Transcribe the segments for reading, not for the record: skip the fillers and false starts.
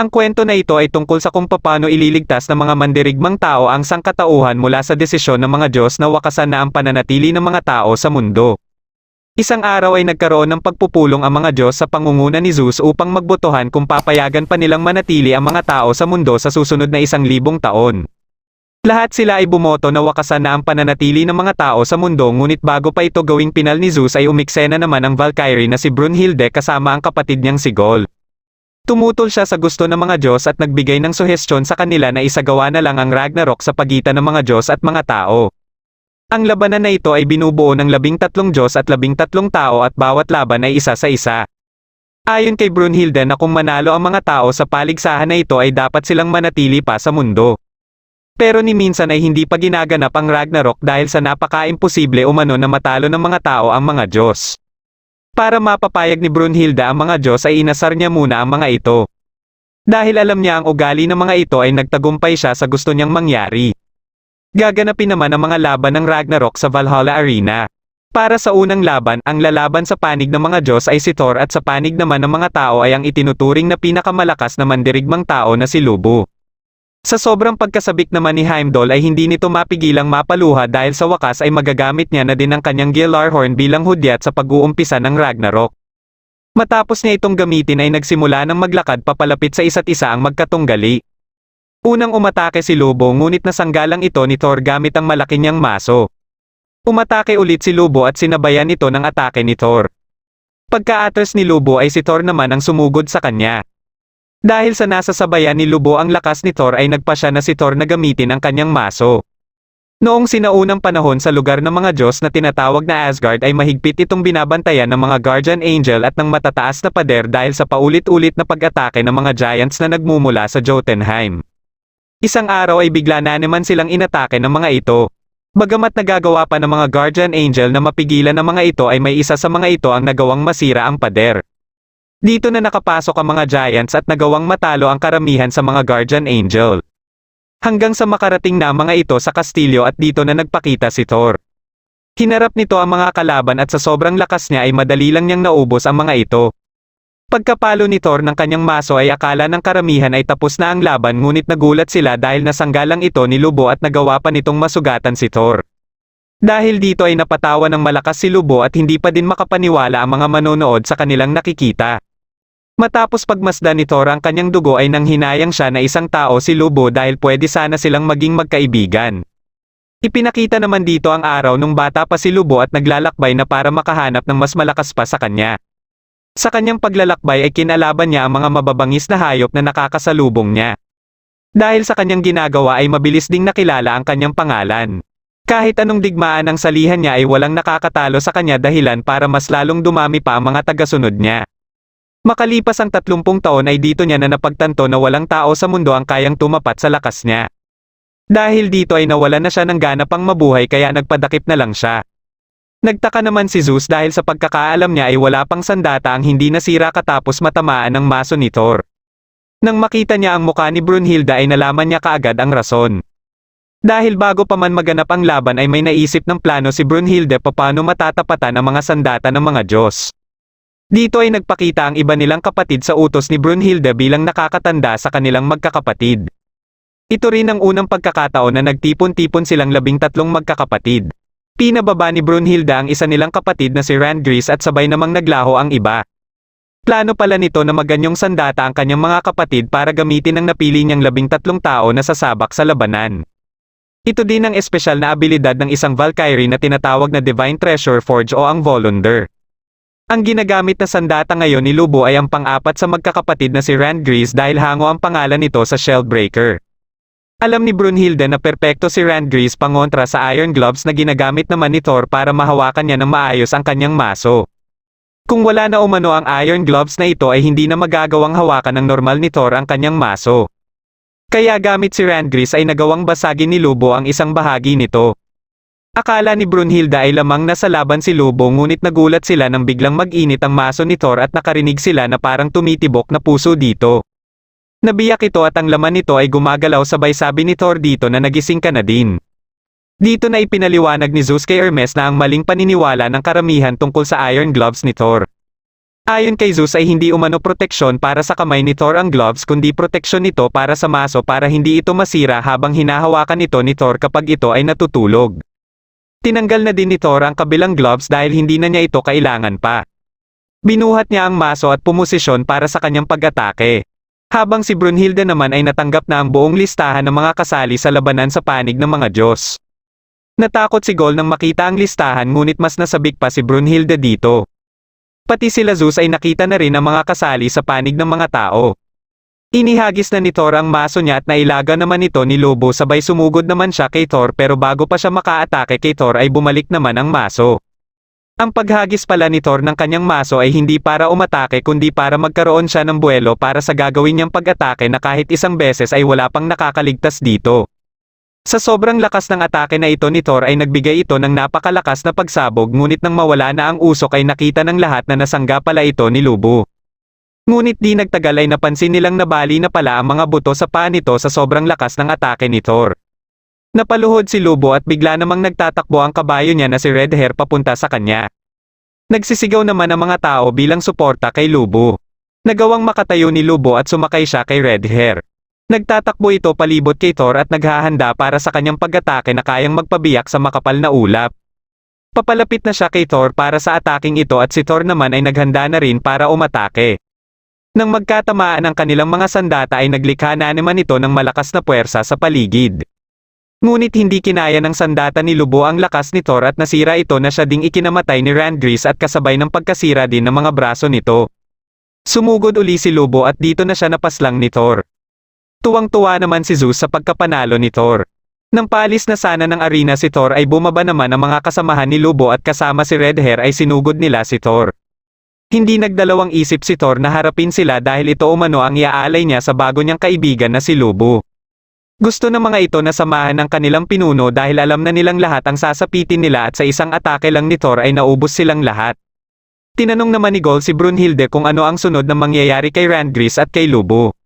Ang kwento na ito ay tungkol sa kung paano ililigtas ng mga mandirigmang tao ang sangkatauhan mula sa desisyon ng mga Diyos na wakasan na ang pananatili ng mga tao sa mundo. Isang araw ay nagkaroon ng pagpupulong ang mga Diyos sa pangunguna ni Zeus upang magbotohan kung papayagan pa nilang manatili ang mga tao sa mundo sa susunod na 1,000 taon. Lahat sila ay bumoto na wakasan na ang pananatili ng mga tao sa mundo, ngunit bago pa ito gawing pinal ni Zeus ay umiksena naman ang Valkyrie na si Brunhilde kasama ang kapatid niyang si Gol. Tumutol siya sa gusto ng mga Diyos at nagbigay ng suhestyon sa kanila na isagawa na lang ang Ragnarok sa pagitan ng mga Diyos at mga tao. Ang labanan na ito ay binubuo ng 13 Diyos at 13 tao at bawat laban ay isa sa isa. Ayon kay Brunhilde na kung manalo ang mga tao sa paligsahan na ito ay dapat silang manatili pa sa mundo. Pero ni minsan ay hindi pa ginaganap ang Ragnarok dahil sa napaka-imposible umano na matalo ng mga tao ang mga Diyos. Para mapapayag ni Brunhilde ang mga Diyos ay inasar niya muna ang mga ito. Dahil alam niya ang ugali ng mga ito ay nagtagumpay siya sa gusto niyang mangyari. Gaganapin naman ang mga laban ng Ragnarok sa Valhalla Arena. Para sa unang laban, ang lalaban sa panig ng mga Diyos ay si Thor at sa panig naman ng mga tao ay ang itinuturing na pinakamalakas na mandirigmang tao na si Lobo. Sa sobrang pagkasabik naman ni Heimdall ay hindi nito mapigilang mapaluha dahil sa wakas ay magagamit niya na din ang kanyang Gjallarhorn bilang hudyat sa pag-uumpisa ng Ragnarok. Matapos niya itong gamitin ay nagsimula ng maglakad papalapit sa isa't isa ang magkatunggali. Unang umatake si Lobo ngunit nasanggalang ito ni Thor gamit ang malaki niyang maso. Umatake ulit si Lobo at sinabayan ito ng atake ni Thor. Pagka-atras ni Lobo ay si Thor naman ang sumugod sa kanya. Dahil sa nasasabayan ni Lobo ang lakas ni Thor ay nagpasya na si Thor na gamitin ang kanyang maso. Noong sinaunang panahon sa lugar ng mga Diyos na tinatawag na Asgard ay mahigpit itong binabantayan ng mga Guardian Angel at ng matataas na pader dahil sa paulit-ulit na pag-atake ng mga giants na nagmumula sa Jotunheim. Isang araw ay bigla na naman silang inatake ng mga ito. Bagamat nagagawa pa ng mga Guardian Angel na mapigilan ang mga ito ay may isa sa mga ito ang nagawang masira ang pader. Dito na nakapasok ang mga giants at nagawang matalo ang karamihan sa mga Guardian Angel. Hanggang sa makarating na ang mga ito sa kastilyo at dito na nagpakita si Thor. Hinarap nito ang mga kalaban at sa sobrang lakas niya ay madali lang niyang naubos ang mga ito. Pagkapalo ni Thor ng kanyang maso ay akala ng karamihan ay tapos na ang laban ngunit nagulat sila dahil nasanggalang ito ni Lobo at nagawa pa nitong masugatan si Thor. Dahil dito ay napatawa ng malakas si Lobo at hindi pa din makapaniwala ang mga manonood sa kanilang nakikita. Matapos pagmasdan ni Thor ang kanyang dugo ay nanghinayang siya na isang tao si Lobo dahil pwede sana silang maging magkaibigan. Ipinakita naman dito ang araw nung bata pa si Lobo at naglalakbay na para makahanap ng mas malakas pa sa kanya. Sa kanyang paglalakbay ay kinalaban niya ang mga mababangis na hayop na nakakasalubong niya. Dahil sa kanyang ginagawa ay mabilis ding nakilala ang kanyang pangalan. Kahit anong digmaan ang salihan niya ay walang nakakatalo sa kanya dahilan para mas lalong dumami pa ang mga tagasunod niya. Makalipas ang 30 taon ay dito niya na napagtanto na walang tao sa mundo ang kayang tumapat sa lakas niya. Dahil dito ay nawalan na siya ng gana pang mabuhay kaya nagpadakip na lang siya. Nagtaka naman si Zeus dahil sa pagkakaalam niya ay wala pang sandata ang hindi nasira katapos matamaan ng maso ni Thor. Nang makita niya ang mukha ni Brunhilde ay nalaman niya kaagad ang rason. Dahil bago pa man maganap ang laban ay may naisip ng plano si Brunhilde paano matatapatan ang mga sandata ng mga Diyos. Dito ay nagpakita ang iba nilang kapatid sa utos ni Brunhilde bilang nakakatanda sa kanilang magkakapatid. Ito rin ang unang pagkakataon na nagtipon-tipon silang 13 magkakapatid. Pinababa ni Brunhilde ang isa nilang kapatid na si Randgris at sabay namang naglaho ang iba. Plano pala nito na maganyong sandata ang kanyang mga kapatid para gamitin ang napili niyang 13 tao na sasabak sa labanan. Ito din ang espesyal na abilidad ng isang Valkyrie na tinatawag na Divine Treasure Forge o ang Volunder. Ang ginagamit na sandata ngayon ni Lobo ay ang pang-apat sa magkakapatid na si Randgris dahil hango ang pangalan nito sa Shellbreaker. Alam ni Brunhilde na perpekto si Randgris pangontra sa Iron Gloves na ginagamit naman ni Thor para mahawakan niya ng maayos ang kanyang maso. Kung wala na umano ang Iron Gloves na ito ay hindi na magagawang hawakan ng normal ni Thor ang kanyang maso. Kaya gamit si Randgris ay nagawang basagin ni Lobo ang isang bahagi nito. Akala ni Brunhilde ay lamang nasa laban si Lobo ngunit nagulat sila nang biglang mag-init ang maso ni Thor at nakarinig sila na parang tumitibok na puso dito. Nabiyak ito at ang laman nito ay gumagalaw sabay sabi ni Thor dito na nagising ka na din. Dito na ipinaliwanag ni Zeus kay Hermes na ang maling paniniwala ng karamihan tungkol sa Iron Gloves ni Thor. Ayon kay Zeus ay hindi umano proteksyon para sa kamay ni Thor ang gloves kundi proteksyon nito para sa maso para hindi ito masira habang hinahawakan ito ni Thor kapag ito ay natutulog. Tinanggal na din ni Thor ang kabilang gloves dahil hindi na niya ito kailangan pa. Binuhat niya ang maso at pumosisyon para sa kanyang pag-atake. Habang si Brunhilde naman ay natanggap na ang buong listahan ng mga kasali sa labanan sa panig ng mga Diyos. Natakot si Gol nang makita ang listahan ngunit mas nasabik pa si Brunhilde dito. Pati sila Zeus ay nakita na rin ang mga kasali sa panig ng mga tao. Inihagis na ni Thor ang maso niya at nailaga naman ito ni Lobo sabay sumugod naman siya kay Thor pero bago pa siya makaatake kay Thor ay bumalik naman ang maso. Ang paghagis pala ni Thor ng kanyang maso ay hindi para umatake kundi para magkaroon siya ng buwelo para sa gagawin niyang pag-atake na kahit isang beses ay wala pang nakakaligtas dito. Sa sobrang lakas ng atake na ito ni Thor ay nagbigay ito ng napakalakas na pagsabog ngunit nang mawala na ang usok ay nakita ng lahat na nasangga pala ito ni Lubo. Ngunit di nagtagal ay napansin nilang nabali na pala ang mga buto sa paa nito sa sobrang lakas ng atake ni Thor. Napaluhod si Lubo at bigla namang nagtatakbo ang kabayo niya na si Red Hair papunta sa kanya. Nagsisigaw naman ang mga tao bilang suporta kay Lubo. Nagawang makatayo ni Lubo at sumakay siya kay Red Hair. Nagtatakbo ito palibot kay Thor at naghahanda para sa kanyang pag-atake na kayang magpabiyak sa makapal na ulap. Papalapit na siya kay Thor para sa ataking ito at si Thor naman ay naghanda na rin para umatake. Nang magkatamaan ang kanilang mga sandata ay naglikha na naman ito ng malakas na puwersa sa paligid. Ngunit hindi kinaya ng sandata ni Lubo ang lakas ni Thor at nasira ito na siya ding ikinamatay ni Randgris at kasabay ng pagkasira din ng mga braso nito. Sumugod uli si Lubo at dito na siya napaslang ni Thor. Tuwang-tuwa naman si Zeus sa pagkapanalo ni Thor. Nang paalis na sana ng arena si Thor ay bumaba naman ang mga kasamahan ni Lubo at kasama si Red Hair ay sinugod nila si Thor. Hindi nagdalawang isip si Thor na harapin sila dahil ito umano ang iaalay niya sa bago niyang kaibigan na si Lubo. Gusto ng mga ito na samahan ng kanilang pinuno dahil alam na nilang lahat ang sasapitin nila at sa isang atake lang ni Thor ay naubos silang lahat. Tinanong naman ni Gol si Brunhilde kung ano ang sunod na mangyayari kay Randgris at kay Lubo.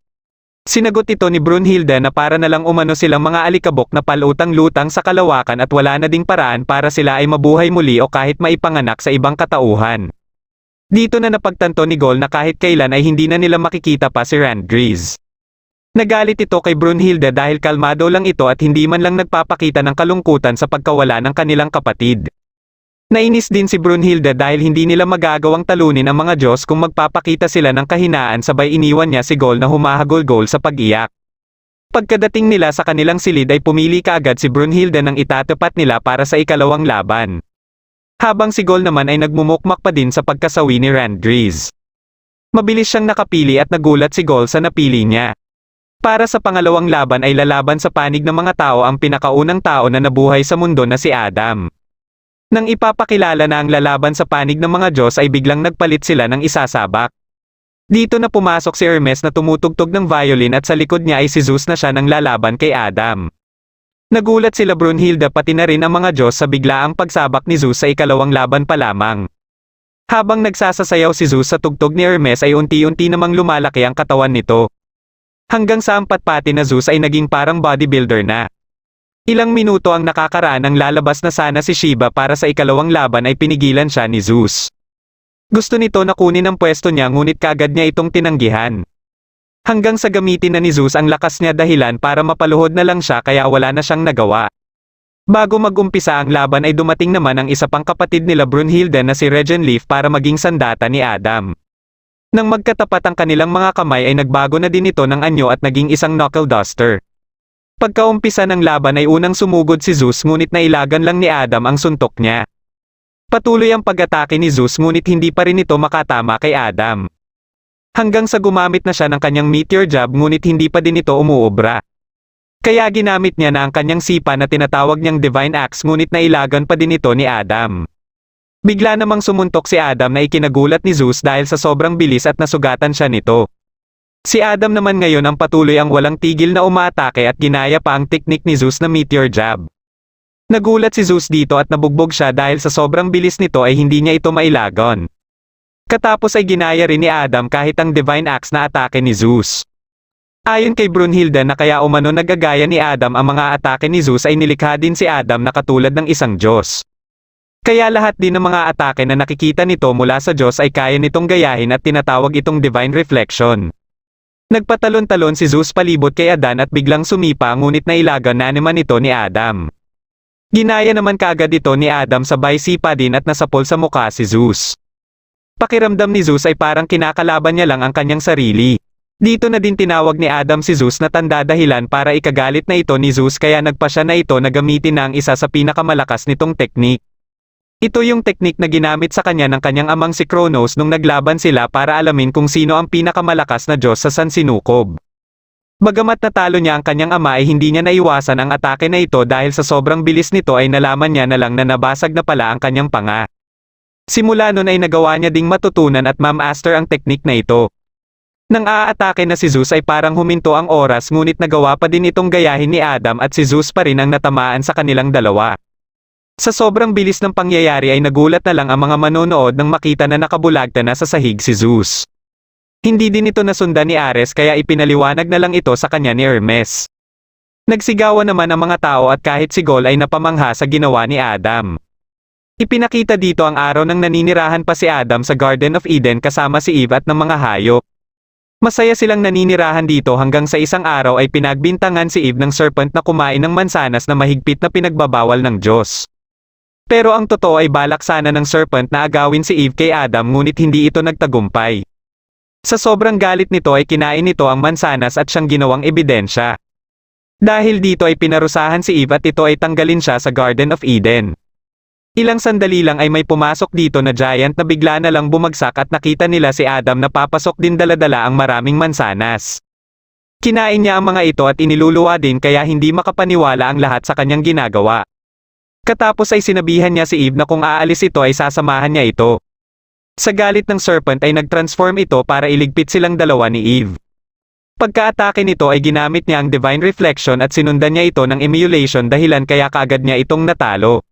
Sinagot ito ni Brunhilde na para na lang umano silang mga alikabok na palutang-lutang sa kalawakan at wala na ding paraan para sila ay mabuhay muli o kahit maipanganak sa ibang katauhan. Dito na napagtanto ni Gol na kahit kailan ay hindi na nila makikita pa si Randgris. Nagalit ito kay Brunhilde dahil kalmado lang ito at hindi man lang nagpapakita ng kalungkutan sa pagkawala ng kanilang kapatid. Nainis din si Brunhilde dahil hindi nila magagawang talunin ang mga Diyos kung magpapakita sila ng kahinaan sabay iniwan niya si Gol na humahagol-gol sa pag-iyak. Pagkadating nila sa kanilang silid ay pumili kaagad si Brunhilde ng itatapat nila para sa ikalawang laban. Habang si Gol naman ay nagmumukmak pa din sa pagkasawi ni Randgris. Mabilis siyang nakapili at nagulat si Gol sa napili niya. Para sa pangalawang laban ay lalaban sa panig ng mga tao ang pinakaunang tao na nabuhay sa mundo na si Adam. Nang ipapakilala na ang lalaban sa panig ng mga Diyos ay biglang nagpalit sila ng isasabak. Dito na pumasok si Hermes na tumutugtog ng violin at sa likod niya ay si Zeus na siya nang lalaban kay Adam. Nagulat sila Brunhilde pati na rin ang mga Diyos sa biglaang pagsabak ni Zeus sa ikalawang laban pa lamang. Habang nagsasasayaw si Zeus sa tugtog ni Hermes ay unti-unti namang lumalaki ang katawan nito. Hanggang sa ang patpati na Zeus ay naging parang bodybuilder na. Ilang minuto ang nakakaraan nang lalabas na sana si Shiva para sa ikalawang laban ay pinigilan siya ni Zeus. Gusto nito na kunin ang pwesto niya ngunit kaagad niya itong tinanggihan. Hanggang sa gamitin na ni Zeus ang lakas niya dahilan para mapaluhod na lang siya kaya wala na siyang nagawa. Bago mag-umpisa ang laban ay dumating naman ang isa pang kapatid nila Brunhilde na si Regenleaf para maging sandata ni Adam. Nang magkatapat ang kanilang mga kamay ay nagbago na din ito ng anyo at naging isang knuckle duster. Pagkaumpisa ng laban ay unang sumugod si Zeus ngunit nailagan lang ni Adam ang suntok niya. Patuloy ang pag-atake ni Zeus ngunit hindi pa rin ito makatama kay Adam. Hanggang sa gumamit na siya ng kanyang meteor jab ngunit hindi pa din ito umuobra. Kaya ginamit niya na ang kanyang sipa na tinatawag niyang Divine Axe ngunit nailagan pa din ito ni Adam. Bigla namang sumuntok si Adam na ikinagulat ni Zeus dahil sa sobrang bilis at nasugatan siya nito. Si Adam naman ngayon ang patuloy ang walang tigil na umaatake at ginaya pa ang teknik ni Zeus na meteor jab. Nagulat si Zeus dito at nabugbog siya dahil sa sobrang bilis nito ay hindi niya ito mailagon. Katapos ay ginaya rin ni Adam kahit ang Divine Axe na atake ni Zeus. Ayon kay Brunhilde na kaya umano nagagaya ni Adam ang mga atake ni Zeus ay nilikha din si Adam na katulad ng isang Diyos. Kaya lahat din ng mga atake na nakikita nito mula sa Diyos ay kaya nitong gayahin at tinatawag itong divine reflection. Nagpatalon-talon si Zeus palibot kay Adan at biglang sumipa ngunit nailagan na naman ito ni Adam. Ginaya naman kaagad ito ni Adam sabay sipa din at nasapol sa mukha si Zeus. Pakiramdam ni Zeus ay parang kinakalaban niya lang ang kanyang sarili. Dito na din tinawag ni Adam si Zeus na tanda dahilan para ikagalit na ito ni Zeus kaya nagpa siya na ito na gamitin na ang isa sa pinakamalakas nitong teknik. Ito yung teknik na ginamit sa kanya ng kanyang amang si Kronos nung naglaban sila para alamin kung sino ang pinakamalakas na Diyos sa sansinukob. Bagamat natalo niya ang kanyang ama ay hindi niya naiwasan ang atake na ito dahil sa sobrang bilis nito ay nalaman niya na lang na nabasag na pala ang kanyang panga. Simula nun ay nagawa niya ding matutunan at ma-master ang teknik na ito. Nang aatake na si Zeus ay parang huminto ang oras ngunit nagawa pa din itong gayahin ni Adam at si Zeus pa rin ang natamaan sa kanilang dalawa. Sa sobrang bilis ng pangyayari ay nagulat na lang ang mga manonood nang makita na nakabulagta na sa sahig si Zeus. Hindi din ito nasundan ni Ares kaya ipinaliwanag na lang ito sa kanya ni Hermes. Nagsigawan naman ang mga tao at kahit si Gol ay napamangha sa ginawa ni Adam. Ipinakita dito ang araw nang naninirahan pa si Adam sa Garden of Eden kasama si Eve at ng mga hayop. Masaya silang naninirahan dito hanggang sa isang araw ay pinagbintangan si Eve ng serpent na kumain ng mansanas na mahigpit na pinagbabawal ng Diyos. Pero ang totoo ay balak sana ng serpent na agawin si Eve kay Adam ngunit hindi ito nagtagumpay. Sa sobrang galit nito ay kinain nito ang mansanas at siyang ginawang ebidensya. Dahil dito ay pinarusahan si Eve at ito ay tanggalin siya sa Garden of Eden. Ilang sandali lang ay may pumasok dito na giant na bigla na lang bumagsak at nakita nila si Adam na papasok din daladala ang maraming mansanas. Kinain niya ang mga ito at iniluluwa din kaya hindi makapaniwala ang lahat sa kanyang ginagawa. Katapos ay sinabihan niya si Eve na kung aalis ito ay sasamahan niya ito. Sa galit ng serpent ay nag-transform ito para iligpit silang dalawa ni Eve. Pagka-atake nito ay ginamit niya ang divine reflection at sinundan niya ito ng emulation dahilan kaya kaagad niya itong natalo.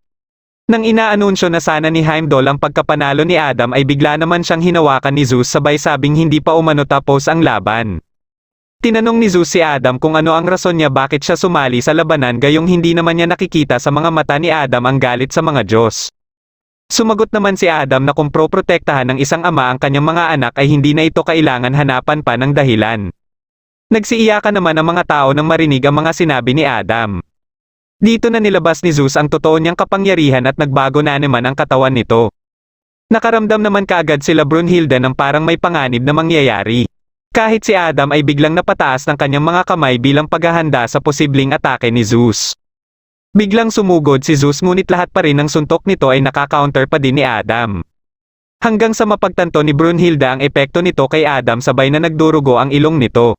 Nang inaanunsyo na sana ni Heimdall ang pagkapanalo ni Adam ay bigla naman siyang hinawakan ni Zeus sabay sabing hindi pa umano tapos ang laban. Tinanong ni Zeus si Adam kung ano ang rason niya bakit siya sumali sa labanan gayong hindi naman niya nakikita sa mga mata ni Adam ang galit sa mga Diyos. Sumagot naman si Adam na kung proprotektahan ng isang ama ang kanyang mga anak ay hindi na ito kailangan hanapan pa ng dahilan. Nagsiiyakan naman ang mga tao nang marinig ang mga sinabi ni Adam. Dito na nilabas ni Zeus ang totoo niyang kapangyarihan at nagbago na naman ang katawan nito. Nakaramdam naman kaagad sila Brunhilde ng parang may panganib na mangyayari. Kahit si Adam ay biglang napataas ng kanyang mga kamay bilang paghahanda sa posibleng atake ni Zeus. Biglang sumugod si Zeus ngunit lahat pa rin ng suntok nito ay nakaka-counter pa din ni Adam. Hanggang sa mapagtanto ni Brunhilde ang epekto nito kay Adam sabay na nagdurugo ang ilong nito.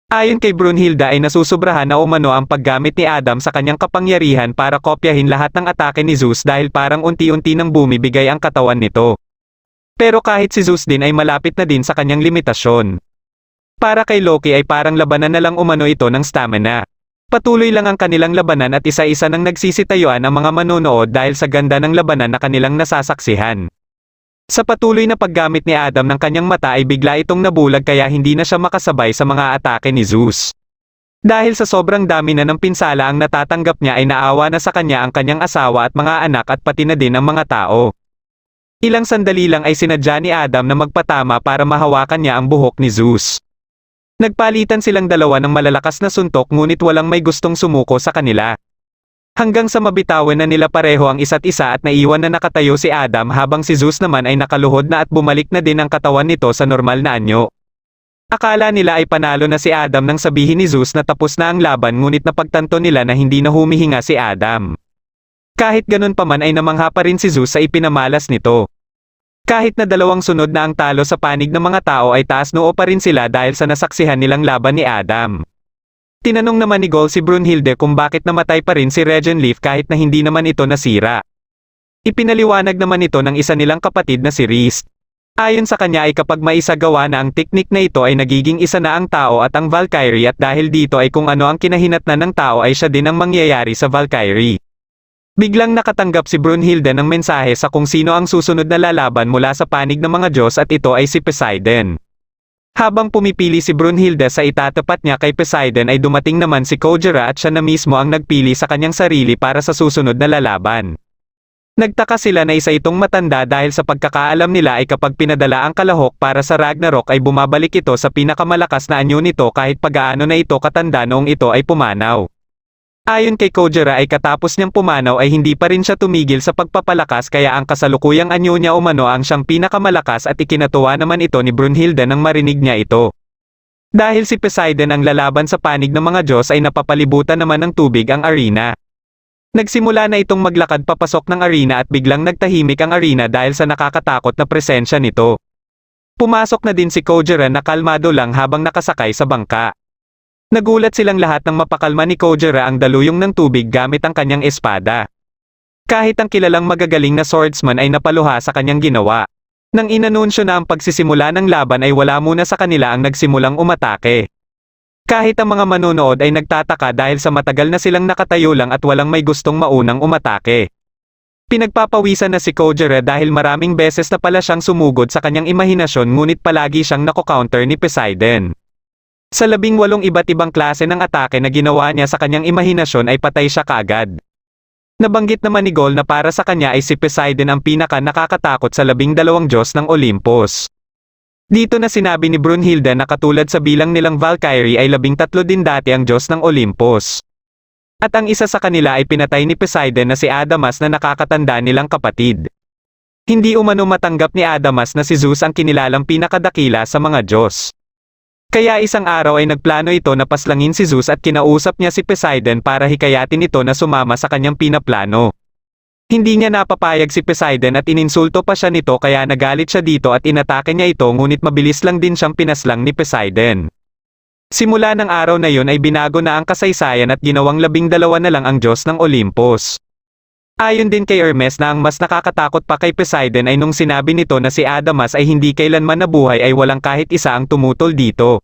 Ayon kay Brunhilde ay nasusobrahan na umano ang paggamit ni Adam sa kanyang kapangyarihan para kopyahin lahat ng atake ni Zeus dahil parang unti-unti nang bumibigay ang katawan nito. Pero kahit si Zeus din ay malapit na din sa kanyang limitasyon. Para kay Loki ay parang labanan na lang umano ito ng stamina. Patuloy lang ang kanilang labanan at isa-isa nang nagsisitayuan ang mga manonood dahil sa ganda ng labanan na kanilang nasasaksihan. Sa patuloy na paggamit ni Adam ng kanyang mata ay bigla itong nabulag kaya hindi na siya makasabay sa mga atake ni Zeus. Dahil sa sobrang dami na ng pinsala ang natatanggap niya ay naawa na sa kanya ang kanyang asawa at mga anak at pati na din ang mga tao. Ilang sandali lang ay sinadya ni Adam na magpatama para mahawakan niya ang buhok ni Zeus. Nagpalitan silang dalawa ng malalakas na suntok ngunit walang may gustong sumuko sa kanila. Hanggang sa mabitawan na nila pareho ang isa't isa at naiwan na nakatayo si Adam habang si Zeus naman ay nakaluhod na at bumalik na din ang katawan nito sa normal na anyo. Akala nila ay panalo na si Adam nang sabihin ni Zeus na tapos na ang laban ngunit napagtanto nila na hindi na humihinga si Adam. Kahit ganun pa man ay namangha pa rin si Zeus sa ipinamalas nito. Kahit na dalawang sunod na ang talo sa panig ng mga tao ay taas noo pa rin sila dahil sa nasaksihan nilang laban ni Adam. Tinanong naman ni Gol si Brunhilde kung bakit namatay pa rin si Regenleaf kahit na hindi naman ito nasira. Ipinaliwanag naman ito ng isa nilang kapatid na si Rhys. Ayon sa kanya ay kapag maisagawa na ang teknik na ito ay nagiging isa na ang tao at ang Valkyrie at dahil dito ay kung ano ang kinahinatnan ng tao ay siya din ang mangyayari sa Valkyrie. Biglang nakatanggap si Brunhilde ng mensahe sa kung sino ang susunod na lalaban mula sa panig ng mga Diyos at ito ay si Poseidon. Habang pumipili si Brunhilde sa itatapat niya kay Poseidon ay dumating naman si Kogera at siya na mismo ang nagpili sa kanyang sarili para sa susunod na lalaban. Nagtaka sila na isa itong matanda dahil sa pagkakaalam nila ay kapag pinadala ang kalahok para sa Ragnarok ay bumabalik ito sa pinakamalakas na anyo nito kahit pagaano na ito katanda noong ito ay pumanaw. Ayon kay Kojira ay katapos niyang pumanaw ay hindi pa rin siya tumigil sa pagpapalakas kaya ang kasalukuyang anyo niya umano ang siyang pinakamalakas at ikinatuwa naman ito ni Brunhilde nang marinig niya ito. Dahil si Poseidon ang lalaban sa panig ng mga Diyos ay napapalibutan naman ng tubig ang arena. Nagsimula na itong maglakad papasok ng arena at biglang nagtahimik ang arena dahil sa nakakatakot na presensya nito. Pumasok na din si Kojira na kalmado lang habang nakasakay sa bangka. Nagulat silang lahat nang mapakalma ni Kojira ang daluyong ng tubig gamit ang kanyang espada. Kahit ang kilalang magagaling na swordsman ay napaluha sa kanyang ginawa. Nang inanunsyo na ang pagsisimula ng laban ay wala muna sa kanila ang nagsimulang umatake. Kahit ang mga manonood ay nagtataka dahil sa matagal na silang nakatayo lang at walang may gustong maunang umatake. Pinagpapawisan na si Kojira dahil maraming beses na pala siyang sumugod sa kanyang imahinasyon ngunit palagi siyang nako-counter ni Poseidon. Sa 18 iba't ibang klase ng atake na ginawa niya sa kanyang imahinasyon ay patay siya kaagad. Nabanggit naman ni Gol na para sa kanya ay si Poseidon ang pinaka nakakatakot sa 12 Diyos ng Olympus. Dito na sinabi ni Brunhilde na katulad sa bilang nilang Valkyrie ay 13 din dati ang Diyos ng Olympus. At ang isa sa kanila ay pinatay ni Poseidon na si Adamas na nakakatanda nilang kapatid. Hindi umano matanggap ni Adamas na si Zeus ang kinilalang pinakadakila sa mga Diyos. Kaya isang araw ay nagplano ito na paslangin si Zeus at kinausap niya si Poseidon para hikayatin ito na sumama sa kanyang pinaplano. Hindi niya napapayag si Poseidon at ininsulto pa siya nito kaya nagalit siya dito at inatake niya ito ngunit mabilis lang din siyang pinaslang ni Poseidon. Simula ng araw na yon ay binago na ang kasaysayan at ginawang 12 na lang ang Diyos ng Olympus. Ayon din kay Hermes na ang mas nakakatakot pa kay Poseidon ay nung sinabi nito na si Adamas ay hindi kailanman nabuhay ay walang kahit isa ang tumutol dito.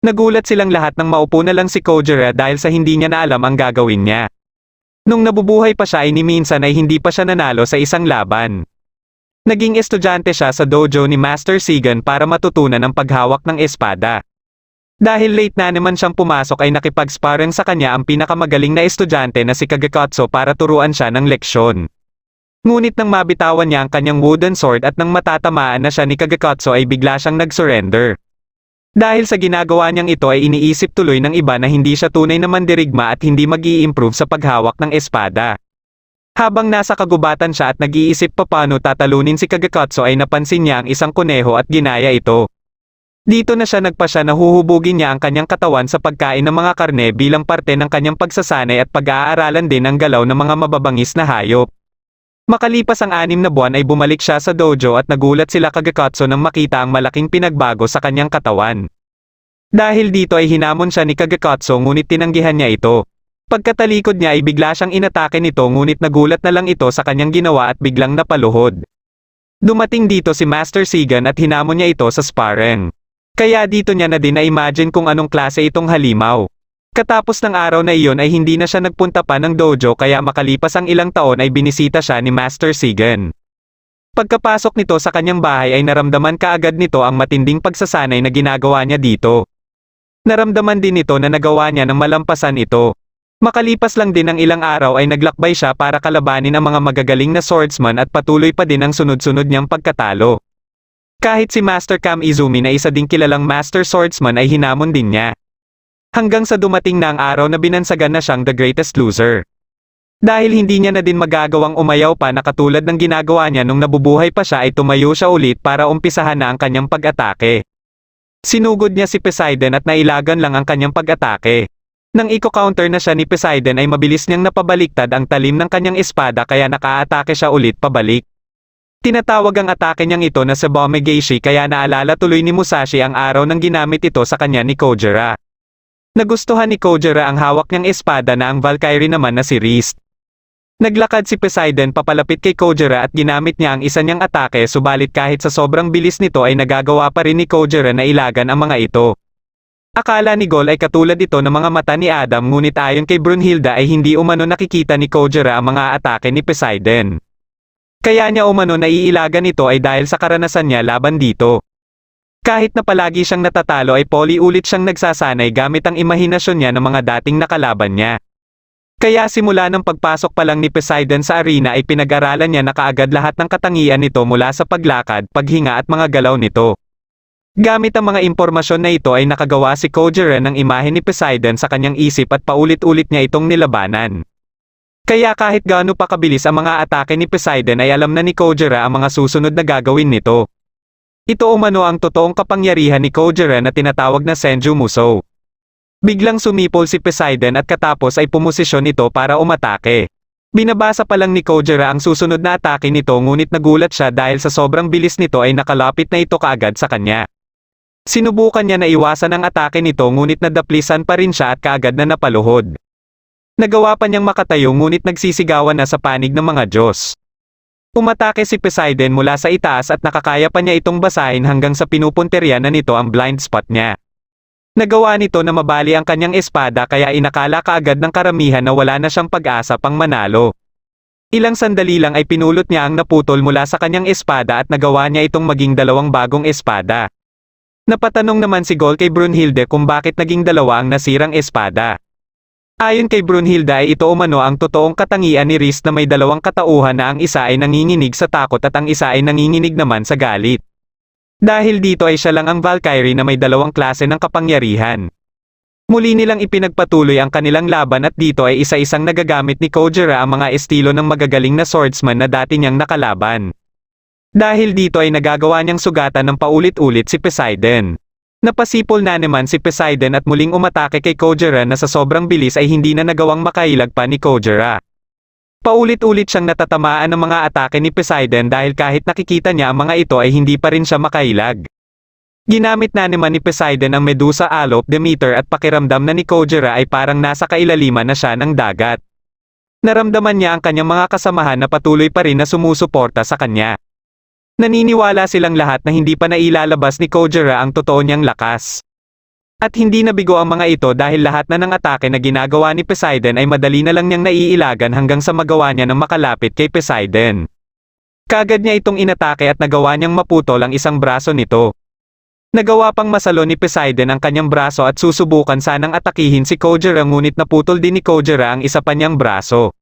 Nagulat silang lahat nang maupo na lang si Kojira dahil sa hindi niya na alam ang gagawin niya. Nung nabubuhay pa siya ay ni minsan ay hindi pa siya nanalo sa isang laban. Naging estudyante siya sa dojo ni Master Sigan para matutunan ang paghawak ng espada. Dahil late na naman siyang pumasok ay nakipag-sparring sa kanya ang pinakamagaling na estudyante na si Kagekatsu para turuan siya ng leksyon. Ngunit nang mabitawan niya ang kanyang wooden sword at nang matatamaan na siya ni Kagekatsu ay bigla siyang nag-surrender. Dahil sa ginagawa niyang ito ay iniisip tuloy ng iba na hindi siya tunay na mandirigma at hindi mag-i-improve sa paghawak ng espada. Habang nasa kagubatan siya at nag-iisip paano tatalunin si Kagekatsu ay napansin niya ang isang kuneho at ginaya ito. Dito na siya nagpasya na huhubugin niya ang kanyang katawan sa pagkain ng mga karne bilang parte ng kanyang pagsasanay at pag-aaralan din ang galaw ng mga mababangis na hayop. Makalipas ang 6 na buwan ay bumalik siya sa dojo at nagulat sila Kagekatsu nang makita ang malaking pinagbago sa kanyang katawan. Dahil dito ay hinamon siya ni Kagekatsu ngunit tinanggihan niya ito. Pagkatalikod niya ay bigla siyang inatake nito ngunit nagulat na lang ito sa kanyang ginawa at biglang napaluhod. Dumating dito si Master Sigan at hinamon niya ito sa sparring. Kaya dito niya na din na-imagine kung anong klase itong halimaw. Katapos ng araw na iyon ay hindi na siya nagpunta pa ng dojo kaya makalipas ang ilang taon ay binisita siya ni Master Sigan. Pagkapasok nito sa kanyang bahay ay naramdaman kaagad nito ang matinding pagsasanay na ginagawa niya dito. Naramdaman din nito na nagawa niya ng malampasan ito. Makalipas lang din ang ilang araw ay naglakbay siya para kalabanin ang mga magagaling na swordsman at patuloy pa din ang sunod-sunod niyang pagkatalo. Kahit si Master Kam Izumi na isa ding kilalang Master Swordsman ay hinamon din niya. Hanggang sa dumating na ang araw na binansagan na siyang the greatest loser. Dahil hindi niya na din magagawang umayaw pa na katulad ng ginagawa niya nung nabubuhay pa siya ay tumayo siya ulit para umpisahan na ang kanyang pag-atake. Sinugod niya si Poseidon at nailagan lang ang kanyang pag-atake. Nang iko-counter na siya ni Poseidon ay mabilis niyang napabaliktad ang talim ng kanyang espada kaya naka-atake siya ulit pabalik. Tinatawag ang atake niyang ito na Sabomegeshi kaya naalala tuloy ni Musashi ang araw nang ginamit ito sa kanya ni Kojira. Nagustuhan ni Kojira ang hawak niyang espada na ang Valkyrie naman na si Rist. Naglakad si Poseidon papalapit kay Kojira at ginamit niya ang isa niyang atake subalit kahit sa sobrang bilis nito ay nagagawa pa rin ni Kojira na ilagan ang mga ito. Akala ni Gol ay katulad ito ng mga mata ni Adam ngunit ayon kay Brunhilde ay hindi umano nakikita ni Kojira ang mga atake ni Poseidon. Kaya niya umano naiilagan ito ay dahil sa karanasan niya laban dito. Kahit na palagi siyang natatalo ay paulit-ulit siyang nagsasanay gamit ang imahinasyon niya ng mga dating nakalaban niya. Kaya simula ng pagpasok pa lang ni Poseidon sa arena ay pinag-aralan niya na kaagad lahat ng katangian nito mula sa paglakad, paghinga at mga galaw nito. Gamit ang mga impormasyon na ito ay nakagawa si Kojira ng imahe ni Poseidon sa kanyang isip at paulit-ulit niya itong nilabanan. Kaya kahit gaano pa kabilis ang mga atake ni Poseidon ay alam na ni Kojira ang mga susunod na gagawin nito. Ito umano ang totoong kapangyarihan ni Kojira na tinatawag na Senju Musou. Biglang sumipol si Poseidon at katapos ay pumosisyon ito para umatake. Binabasa pa lang ni Kojira ang susunod na atake nito ngunit nagulat siya dahil sa sobrang bilis nito ay nakalapit na ito kaagad sa kanya. Sinubukan niya na iwasan ang atake nito ngunit nadaplisan pa rin siya at kaagad na napaluhod. Nagawa pa niyang makatayo ngunit nagsisigawan na sa panig ng mga Diyos. Umatake si Poseidon mula sa itaas at nakakaya pa niya itong basahin hanggang sa pinupunterya na nito ang blind spot niya. Nagawa nito na mabali ang kanyang espada kaya inakala kaagad ng karamihan na wala na siyang pag-asa pang manalo. Ilang sandali lang ay pinulot niya ang naputol mula sa kanyang espada at nagawa niya itong maging dalawang bagong espada. Napatanong naman si Gol kay Brunhilde kung bakit naging dalawa ang nasirang espada. Ayon kay Brunhilde ay ito umano ang totoong katangian ni Riz na may dalawang katauhan na ang isa ay nanginginig sa takot at ang isa ay nanginginig naman sa galit. Dahil dito ay siya lang ang Valkyrie na may dalawang klase ng kapangyarihan. Muli nilang ipinagpatuloy ang kanilang laban at dito ay isa-isang nagagamit ni Kojira ang mga estilo ng magagaling na swordsman na dati niyang nakalaban. Dahil dito ay nagagawa niyang sugatan ng paulit-ulit si Poseidon. Napasipol na naman si Poseidon at muling umatake kay Kojira na sa sobrang bilis ay hindi na nagawang makailag pa ni Kojira. Paulit-ulit siyang natatamaan ng mga atake ni Poseidon dahil kahit nakikita niya ang mga ito ay hindi pa rin siya makailag. Ginamit na naman ni Poseidon ang Medusa Alop Demeter at pakiramdam na ni Kojira ay parang nasa kailaliman na siya ng dagat. Naramdaman niya ang kanyang mga kasamahan na patuloy pa rin na sumusuporta sa kanya. Naniniwala silang lahat na hindi pa nailalabas ni Kojira ang totoo niyang lakas. At hindi nabigo ang mga ito dahil lahat na ng atake na ginagawa ni Poseidon ay madali na lang niyang naiilagan hanggang sa magawa niya ng makalapit kay Poseidon. Kaagad niya itong inatake at nagawa niyang maputol ang isang braso nito. Nagawa pang masalo ni Poseidon ang kanyang braso at susubukan sanang atakihin si Kojira ngunit naputol din ni Kojira ang isa pa niyang braso.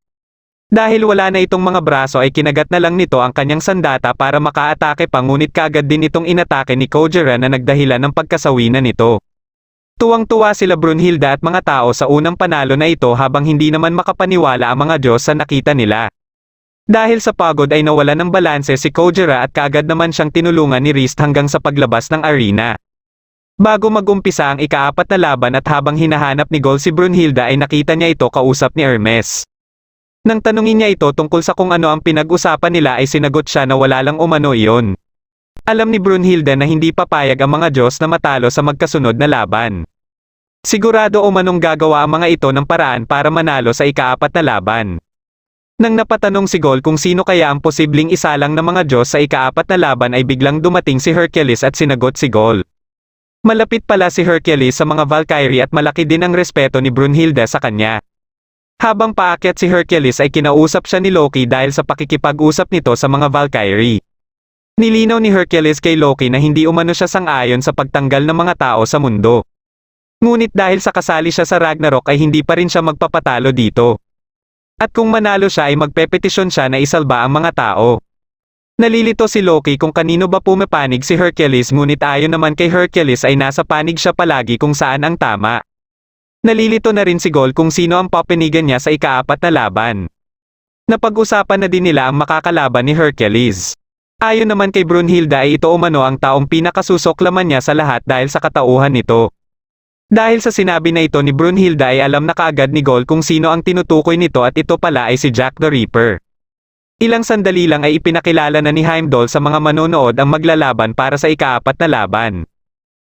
Dahil wala na itong mga braso ay kinagat na lang nito ang kanyang sandata para makaatake pa ngunit kaagad din itong inatake ni Kojira na nagdahilan ng pagkasawi na nito. Tuwang-tuwa sila Brunhilde at mga tao sa unang panalo na ito habang hindi naman makapaniwala ang mga Diyos sa nakita nila. Dahil sa pagod ay nawala ng balanse si Kojira at kaagad naman siyang tinulungan ni Riz hanggang sa paglabas ng arena. Bago mag-umpisa ang ika-4 na laban at habang hinahanap ni Gol si Brunhilde ay nakita niya ito kausap ni Hermes. Nang tanungin niya ito tungkol sa kung ano ang pinag-usapan nila ay sinagot siya na wala lang umano iyon. Alam ni Brunhilde na hindi papayag ang mga Diyos na matalo sa magkasunod na laban. Sigurado umanong gagawa ang mga ito ng paraan para manalo sa ika-4 na laban. Nang napatanong si Gol kung sino kaya ang posibleng isalang ng mga Diyos sa ika-4 na laban ay biglang dumating si Hercules at sinagot si Gol. Malapit pala si Hercules sa mga Valkyrie at malaki din ang respeto ni Brunhilde sa kanya. Habang paakyat si Hercules ay kinausap siya ni Loki dahil sa pakikipag-usap nito sa mga Valkyrie. Nilinaw ni Hercules kay Loki na hindi umano siya sang-ayon sa pagtanggal ng mga tao sa mundo. Ngunit dahil sa kasali siya sa Ragnarok ay hindi pa rin siya magpapatalo dito. At kung manalo siya ay magpepetisyon siya na isalba ang mga tao. Nalilito si Loki kung kanino ba pumapanig si Hercules ngunit ayon naman kay Hercules ay nasa panig siya palagi kung saan ang tama. Nalilito na rin si Gol kung sino ang papanigan niya sa ika-4 na laban. Napag-usapan na din nila ang makakalaban ni Hercules. Ayon naman kay Brunhilde ay ito umano ang taong pinakasusoklaman niya sa lahat dahil sa katauhan nito. Dahil sa sinabi na ito ni Brunhilde ay alam na kaagad ni Gol kung sino ang tinutukoy nito at ito pala ay si Jack the Ripper. Ilang sandali lang ay ipinakilala na ni Heimdall sa mga manonood ang maglalaban para sa ika-4 na laban.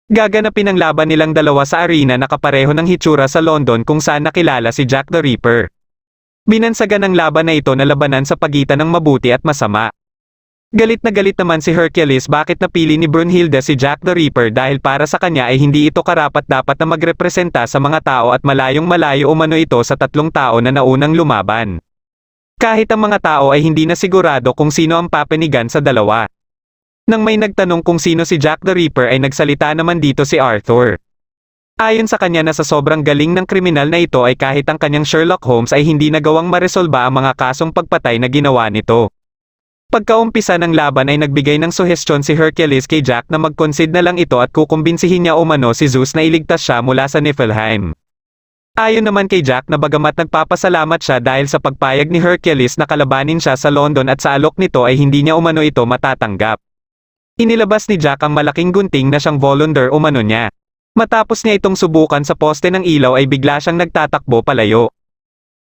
Gaganapin ang laban nilang dalawa sa arena na kapareho ng hitsura sa London kung saan nakilala si Jack the Ripper. Binansagan ang laban na ito na labanan sa pagitan ng mabuti at masama. Galit na galit naman si Hercules bakit napili ni Brunhilde si Jack the Ripper dahil para sa kanya ay hindi ito karapat-dapat na magrepresenta sa mga tao at malayong-malayo umano ito sa 3 tao na naunang lumaban. Kahit ang mga tao ay hindi na sigurado kung sino ang papanigan sa dalawa. Nang may nagtanong kung sino si Jack the Ripper ay nagsalita naman dito si Arthur. Ayon sa kanya na sa sobrang galing ng kriminal na ito ay kahit ang kanyang Sherlock Holmes ay hindi nagawang maresolba ang mga kasong pagpatay na ginawa nito. Pagkaumpisa ng laban ay nagbigay ng suhestyon si Hercules kay Jack na mag-concede na lang ito at kukumbinsihin niya umano si Zeus na iligtas siya mula sa Niflheim. Ayon naman kay Jack na bagamat nagpapasalamat siya dahil sa pagpayag ni Hercules na kalabanin siya sa London at sa alok nito ay hindi niya umano ito matatanggap. Inilabas ni Jack ang malaking gunting na siyang Volunder umano niya. Matapos niya itong subukan sa poste ng ilaw ay bigla siyang nagtatakbo palayo.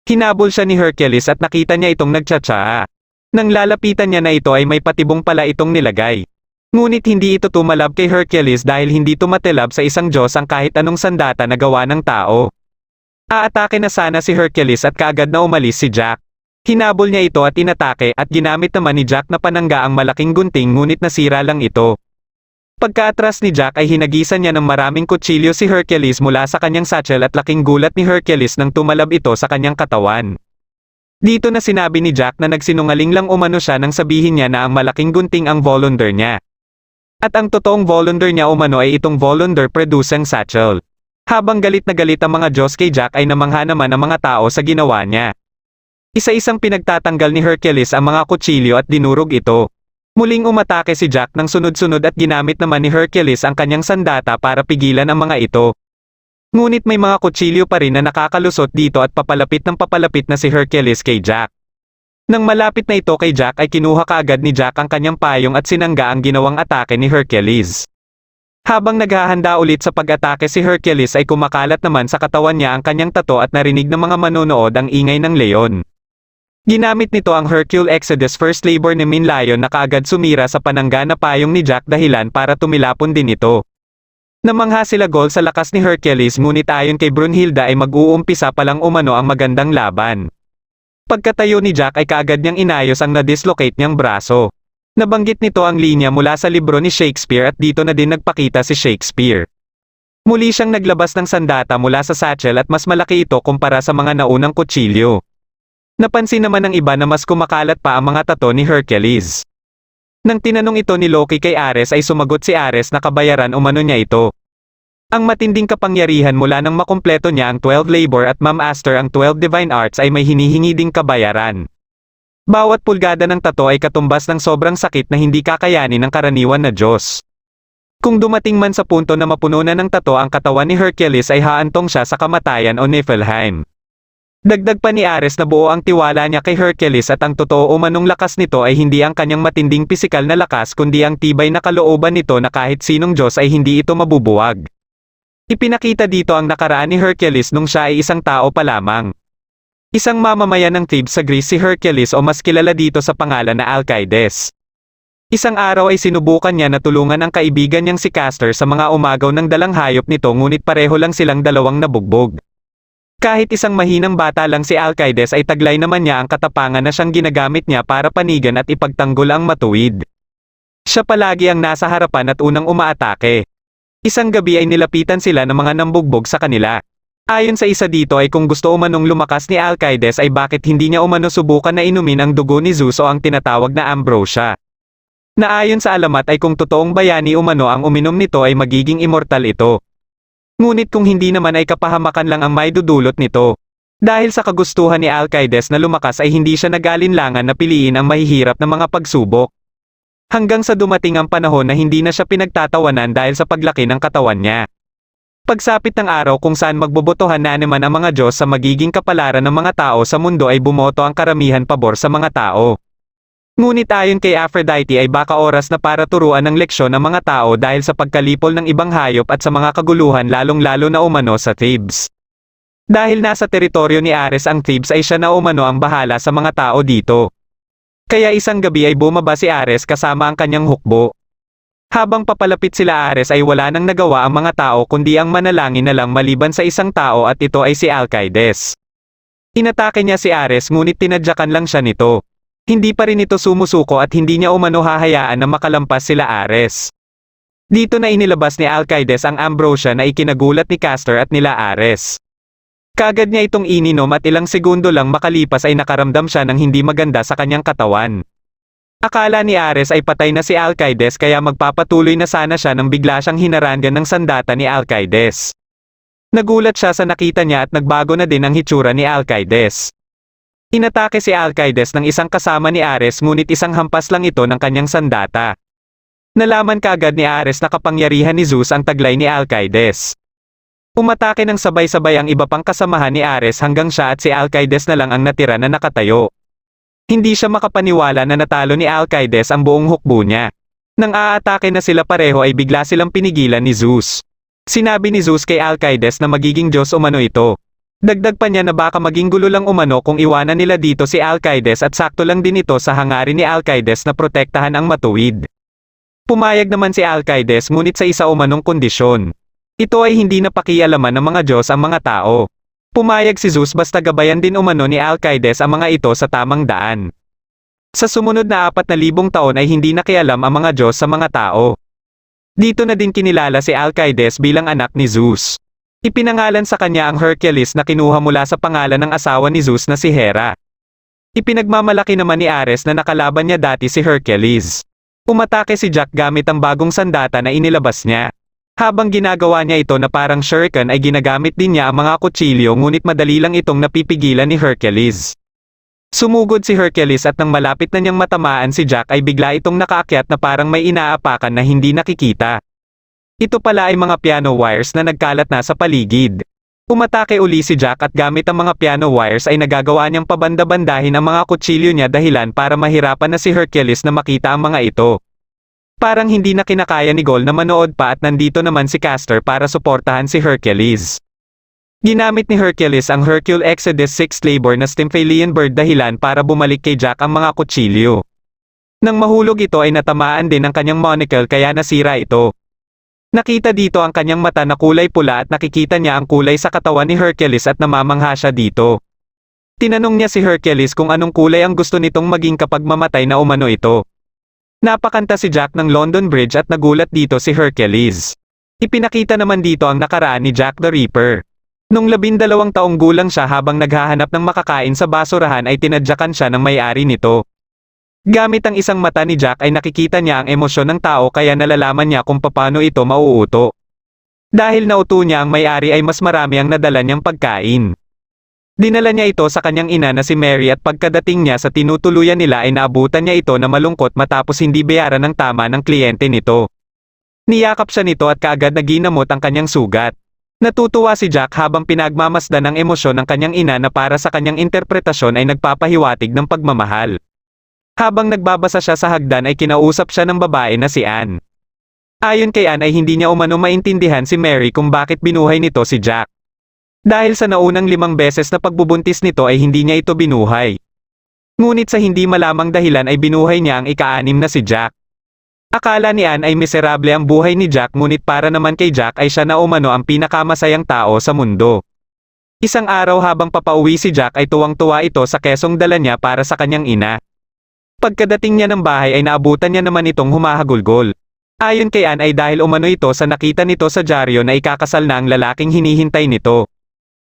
Hinabol siya ni Hercules at nakita niya itong nagtsatsaa. Nang lalapitan niya na ito ay may patibong pala itong nilagay. Ngunit hindi ito tumalab kay Hercules dahil hindi tumatalab sa isang Diyos ang kahit anong sandata na gawa ng tao. Aatake na sana si Hercules at kaagad na umalis si Jack. Hinabol niya ito at inatake at ginamit naman ni Jack na panangga ang malaking gunting ngunit nasira lang ito. Pagkaatras ni Jack ay hinagisan niya ng maraming kutsilyo si Hercules mula sa kanyang satchel at laking gulat ni Hercules nang tumalab ito sa kanyang katawan. Dito na sinabi ni Jack na nagsinungaling lang umano siya nang sabihin niya na ang malaking gunting ang Volunder niya. At ang totoong Volunder niya umano ay itong Volunder producing satchel. Habang galit na galit ang mga Diyos kay Jack ay namangha naman ang mga tao sa ginawa niya. Isa-isang pinagtatanggal ni Hercules ang mga kutsilyo at dinurog ito. Muling umatake si Jack ng sunod-sunod at ginamit naman ni Hercules ang kanyang sandata para pigilan ang mga ito. Ngunit may mga kutsilyo pa rin na nakakalusot dito at papalapit na si Hercules kay Jack. Nang malapit na ito kay Jack ay kinuha kaagad ni Jack ang kanyang payong at sinangga ang ginawang atake ni Hercules. Habang naghahanda ulit sa pag-atake si Hercules ay kumakalat naman sa katawan niya ang kanyang tato at narinig ng mga manonood ang ingay ng leon. Ginamit nito ang Hercule Exodus First Labor ni Min Lion na kaagad sumira sa panangga na payong ni Jack dahilan para tumilapon din ito. Namangha sila gol sa lakas ni Hercules ngunit ayon kay Brunhilda ay mag-uumpisa palang umano ang magandang laban. Pagkatayo ni Jack ay kaagad niyang inayos ang na-dislocate niyang braso. Nabanggit nito ang linya mula sa libro ni Shakespeare at dito na din nagpakita si Shakespeare. Muli siyang naglabas ng sandata mula sa satchel at mas malaki ito kumpara sa mga naunang kutsilyo. Napansin naman ng iba na mas kumakalat pa ang mga tato ni Hercules. Nang tinanong ito ni Loki kay Ares ay sumagot si Ares na kabayaran umano niya ito. Ang matinding kapangyarihan mula nang makumpleto niya ang 12 labor at ma-master ang 12 divine arts ay may hinihingi ding kabayaran. Bawat pulgada ng tato ay katumbas ng sobrang sakit na hindi kakayanin ng karaniwan na Diyos. Kung dumating man sa punto na mapuno na ng tato ang katawan ni Hercules ay haantong siya sa kamatayan o Niflheim. Dagdag pa ni Ares na buo ang tiwala niya kay Hercules at ang totoo umanong lakas nito ay hindi ang kanyang matinding pisikal na lakas kundi ang tibay na kalooban nito na kahit sinong Diyos ay hindi ito mabubuwag. Ipinakita dito ang nakaraan ni Hercules nung siya ay isang tao pa lamang. Isang mamamayan ng Thebes sa Greece si Hercules o mas kilala dito sa pangalan na Alcides. Isang araw ay sinubukan niya na tulungan ang kaibigan niyang si Castor sa mga umagaw ng dalang hayop nito ngunit pareho lang silang dalawang nabugbog. Kahit isang mahinang bata lang si Alcides ay taglay naman niya ang katapangan na siyang ginagamit niya para panigan at ipagtanggol ang matuwid. Siya palagi ang nasa harapan at unang umaatake. Isang gabi ay nilapitan sila ng mga nambugbog sa kanila. Ayon sa isa dito ay kung gusto umanong lumakas ni Alcides ay bakit hindi niya umano subukan na inumin ang dugo ni Zeus o ang tinatawag na ambrosia. Na ayon sa alamat ay kung totoong bayani umano ang uminom nito ay magiging immortal ito. Ngunit kung hindi naman ay kapahamakan lang ang may dudulot nito. Dahil sa kagustuhan ni Alcides na lumakas ay hindi siya nag-alinlangan na piliin ang mahihirap na mga pagsubok. Hanggang sa dumating ang panahon na hindi na siya pinagtatawanan dahil sa paglaki ng katawan niya. Pagsapit ng araw kung saan magbobotohan na naman ang mga Diyos sa magiging kapalaran ng mga tao sa mundo ay bumoto ang karamihan pabor sa mga tao. Ngunit ayon kay Aphrodite ay baka oras na para turuan ng leksyon ang mga tao dahil sa pagkalipol ng ibang hayop at sa mga kaguluhan lalong-lalo na umano sa Thebes. Dahil nasa teritoryo ni Ares ang Thebes ay siya na umano ang bahala sa mga tao dito. Kaya isang gabi ay bumaba si Ares kasama ang kanyang hukbo. Habang papalapit sila Ares ay wala nang nagawa ang mga tao kundi ang manalangin na lang maliban sa isang tao at ito ay si Alcides. Inatake niya si Ares ngunit tinadyakan lang siya nito. Hindi pa rin ito sumusuko at hindi niya umano hahayaan na makalampas sila Ares. Dito na inilabas ni Alcides ang ambrosia na ikinagulat ni Castor at nila Ares. Kaagad niya itong ininom at ilang segundo lang makalipas ay nakaramdam siya ng hindi maganda sa kanyang katawan. Akala ni Ares ay patay na si Alcides kaya magpapatuloy na sana siya nang bigla siyang hinarangan ng sandata ni Alcides. Nagulat siya sa nakita niya at nagbago na din ang hitsura ni Alcides. Inatake si Alcides ng isang kasama ni Ares ngunit isang hampas lang ito ng kanyang sandata. Nalaman kaagad ni Ares na kapangyarihan ni Zeus ang taglay ni Alcides. Umatake ng sabay-sabay ang iba pang kasamahan ni Ares hanggang siya at si Alcides na lang ang natira na nakatayo. Hindi siya makapaniwala na natalo ni Alcides ang buong hukbo niya. Nang aatake na sila pareho ay bigla silang pinigilan ni Zeus. Sinabi ni Zeus kay Alcides na magiging Diyos umano ito. Dagdag pa niya na baka maging gulo lang umano kung iwanan nila dito si Alcides at sakto lang din ito sa hangarin ni Alcides na protektahan ang matuwid. Pumayag naman si Alcides ngunit sa isa umanong kondisyon. Ito ay hindi napakialaman ng mga Diyos ang mga tao. Pumayag si Zeus basta gabayan din umano ni Alcides ang mga ito sa tamang daan. Sa sumunod na 4,000 taon ay hindi nakialam ang mga Diyos sa mga tao. Dito na din kinilala si Alcides bilang anak ni Zeus. Ipinangalan sa kanya ang Hercules na kinuha mula sa pangalan ng asawa ni Zeus na si Hera. Ipinagmamalaki naman ni Ares na nakalaban niya dati si Hercules. Umatake si Jack gamit ang bagong sandata na inilabas niya. Habang ginagawa niya ito na parang shuriken ay ginagamit din niya ang mga kutsilyo ngunit madali lang itong napipigilan ni Hercules. Sumugod si Hercules at nang malapit na niyang matamaan si Jack ay bigla itong nakaakyat na parang may inaapakan na hindi nakikita. Ito pala ay mga piano wires na nagkalat na sa paligid. Umatake uli si Jack at gamit ang mga piano wires ay nagagawa niyang pabanda-bandahin ang mga kutsilyo niya dahilan para mahirapan na si Hercules na makita ang mga ito. Parang hindi na kinakaya ni Gol na manood pa at nandito naman si Castor para suportahan si Hercules. Ginamit ni Hercules ang Hercule Exodus 6 labor na Stymphalian bird dahilan para bumalik kay Jack ang mga kutsilyo. Nang mahulog ito ay natamaan din ang kanyang monocle kaya nasira ito. Nakita dito ang kanyang mata na kulay pula at nakikita niya ang kulay sa katawan ni Hercules at namamangha siya dito. Tinanong niya si Hercules kung anong kulay ang gusto nitong maging kapag mamatay na umano ito. Napakanta si Jack ng London Bridge at nagulat dito si Hercules. Ipinakita naman dito ang nakaraan ni Jack the Ripper. Nung 12 taong gulang siya habang naghahanap ng makakain sa basurahan ay tinadyakan siya ng may-ari nito. Gamit ang isang mata ni Jack ay nakikita niya ang emosyon ng tao kaya nalalaman niya kung paano ito mauuto. Dahil nauto niya ang may-ari ay mas marami ang nadala niyang pagkain. Dinala niya ito sa kanyang ina na si Mary at pagkadating niya sa tinutuluyan nila ay naabutan niya ito na malungkot matapos hindi bayaran ng tama ng kliyente nito. Niyakap siya nito at kaagad na ginamot ang kanyang sugat. Natutuwa si Jack habang pinagmamasdan ang emosyon ng kanyang ina na para sa kanyang interpretasyon ay nagpapahiwatig ng pagmamahal. Habang nagbabasa siya sa hagdan ay kinausap siya ng babae na si Anne. Ayon kay Anne ay hindi niya umano maintindihan si Mary kung bakit binuhay nito si Jack. Dahil sa naunang 5 beses na pagbubuntis nito ay hindi niya ito binuhay. Ngunit sa hindi malamang dahilan ay binuhay niya ang ika-6 na si Jack. Akala ni Anne ay miserable ang buhay ni Jack ngunit para naman kay Jack ay siya na umano ang pinakamasayang tao sa mundo. Isang araw habang papauwi si Jack ay tuwang-tuwa ito sa kesong dala niya para sa kanyang ina. Pagkadating niya ng bahay ay naabutan niya naman itong humahagulgol. Ayon kay Anne ay dahil umano ito sa nakita nito sa dyaryo na ikakasal na ang lalaking hinihintay nito.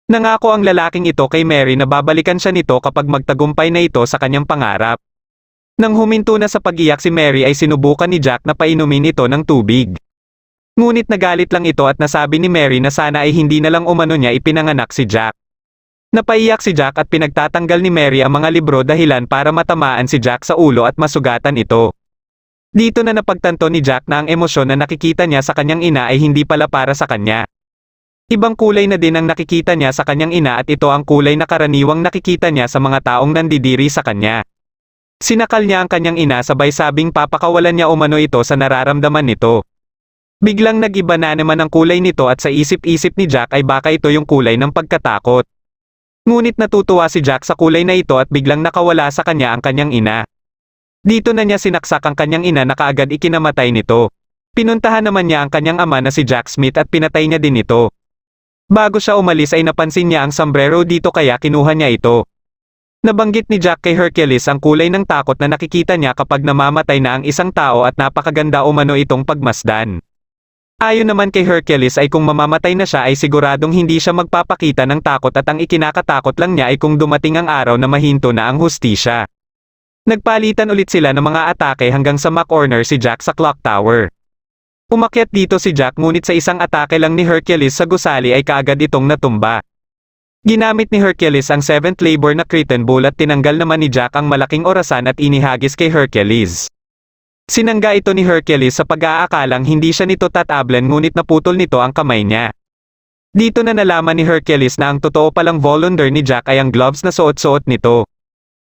Nangako ang lalaking ito kay Mary na babalikan siya nito kapag magtagumpay na ito sa kanyang pangarap. Nang huminto na sa pag-iyak si Mary ay sinubukan ni Jack na painumin ito ng tubig. Ngunit nagalit lang ito at nasabi ni Mary na sana ay hindi na lang umano niya ipinanganak si Jack. Napaiyak si Jack at pinagtatanggal ni Mary ang mga libro dahilan para matamaan si Jack sa ulo at masugatan ito. Dito na napagtanto ni Jack na ang emosyon na nakikita niya sa kanyang ina ay hindi pala para sa kanya. Ibang kulay na din ang nakikita niya sa kanyang ina at ito ang kulay na karaniwang nakikita niya sa mga taong nandidiri sa kanya. Sinakal niya ang kanyang ina sabay sabing papakawalan niya umano ito sa nararamdaman nito. Biglang nag-iba na naman ang kulay nito at sa isip-isip ni Jack ay baka ito yung kulay ng pagkatakot. Ngunit natutuwa si Jack sa kulay na ito at biglang nakawala sa kanya ang kanyang ina. Dito na niya sinaksak ang kanyang ina na kaagad ikinamatay nito. Pinuntahan naman niya ang kanyang ama na si Jack Smith at pinatay niya din ito. Bago siya umalis ay napansin niya ang sombrero dito kaya kinuha niya ito. Nabanggit ni Jack kay Hercules ang kulay ng takot na nakikita niya kapag namamatay na ang isang tao at napakaganda umano itong pagmasdan. Ayon naman kay Hercules ay kung mamamatay na siya ay siguradong hindi siya magpapakita ng takot at ang ikinakatakot lang niya ay kung dumating ang araw na mahinto na ang hustisya. Nagpalitan ulit sila ng mga atake hanggang sa makorner si Jack sa clock tower. Umakyat dito si Jack ngunit sa isang atake lang ni Hercules sa gusali ay kaagad itong natumba. Ginamit ni Hercules ang 7th labor na Cretan Bull at tinanggal naman ni Jack ang malaking orasan at inihagis kay Hercules. Sinangga ito ni Hercules sa pag-aakalang hindi siya nito tatablan ngunit naputol nito ang kamay niya. Dito na nalaman ni Hercules na ang totoo palang Volunder ni Jack ay ang gloves na suot-suot nito.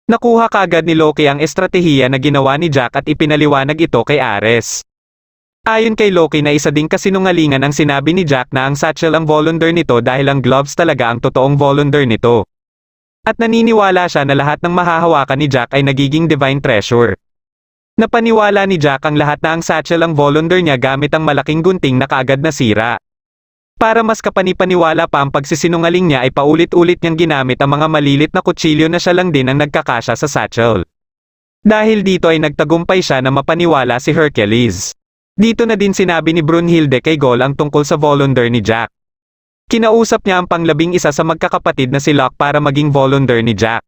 Nakuha kaagad ni Loki ang estratehiya na ginawa ni Jack at ipinaliwanag ito kay Ares. Ayon kay Loki na isa ding kasinungalingan ang sinabi ni Jack na ang satchel ang Volunder nito dahil ang gloves talaga ang totoong Volunder nito. At naniniwala siya na lahat ng mahahawakan ni Jack ay nagiging divine treasure. Napaniwala ni Jack ang lahat na ang satchel ang Volunder niya gamit ang malaking gunting na kaagad nasira. Para mas kapanipaniwala pa ang pagsisinungaling niya ay paulit-ulit niyang ginamit ang mga malilit na kutsilyo na siya lang din ang nagkakasya sa satchel. Dahil dito ay nagtagumpay siya na mapaniwala si Hercules. Dito na din sinabi ni Brunhilde kay Gol ang tungkol sa Volunder ni Jack. Kinausap niya ang pang-11 sa magkakapatid na si Locke para maging Volunder ni Jack.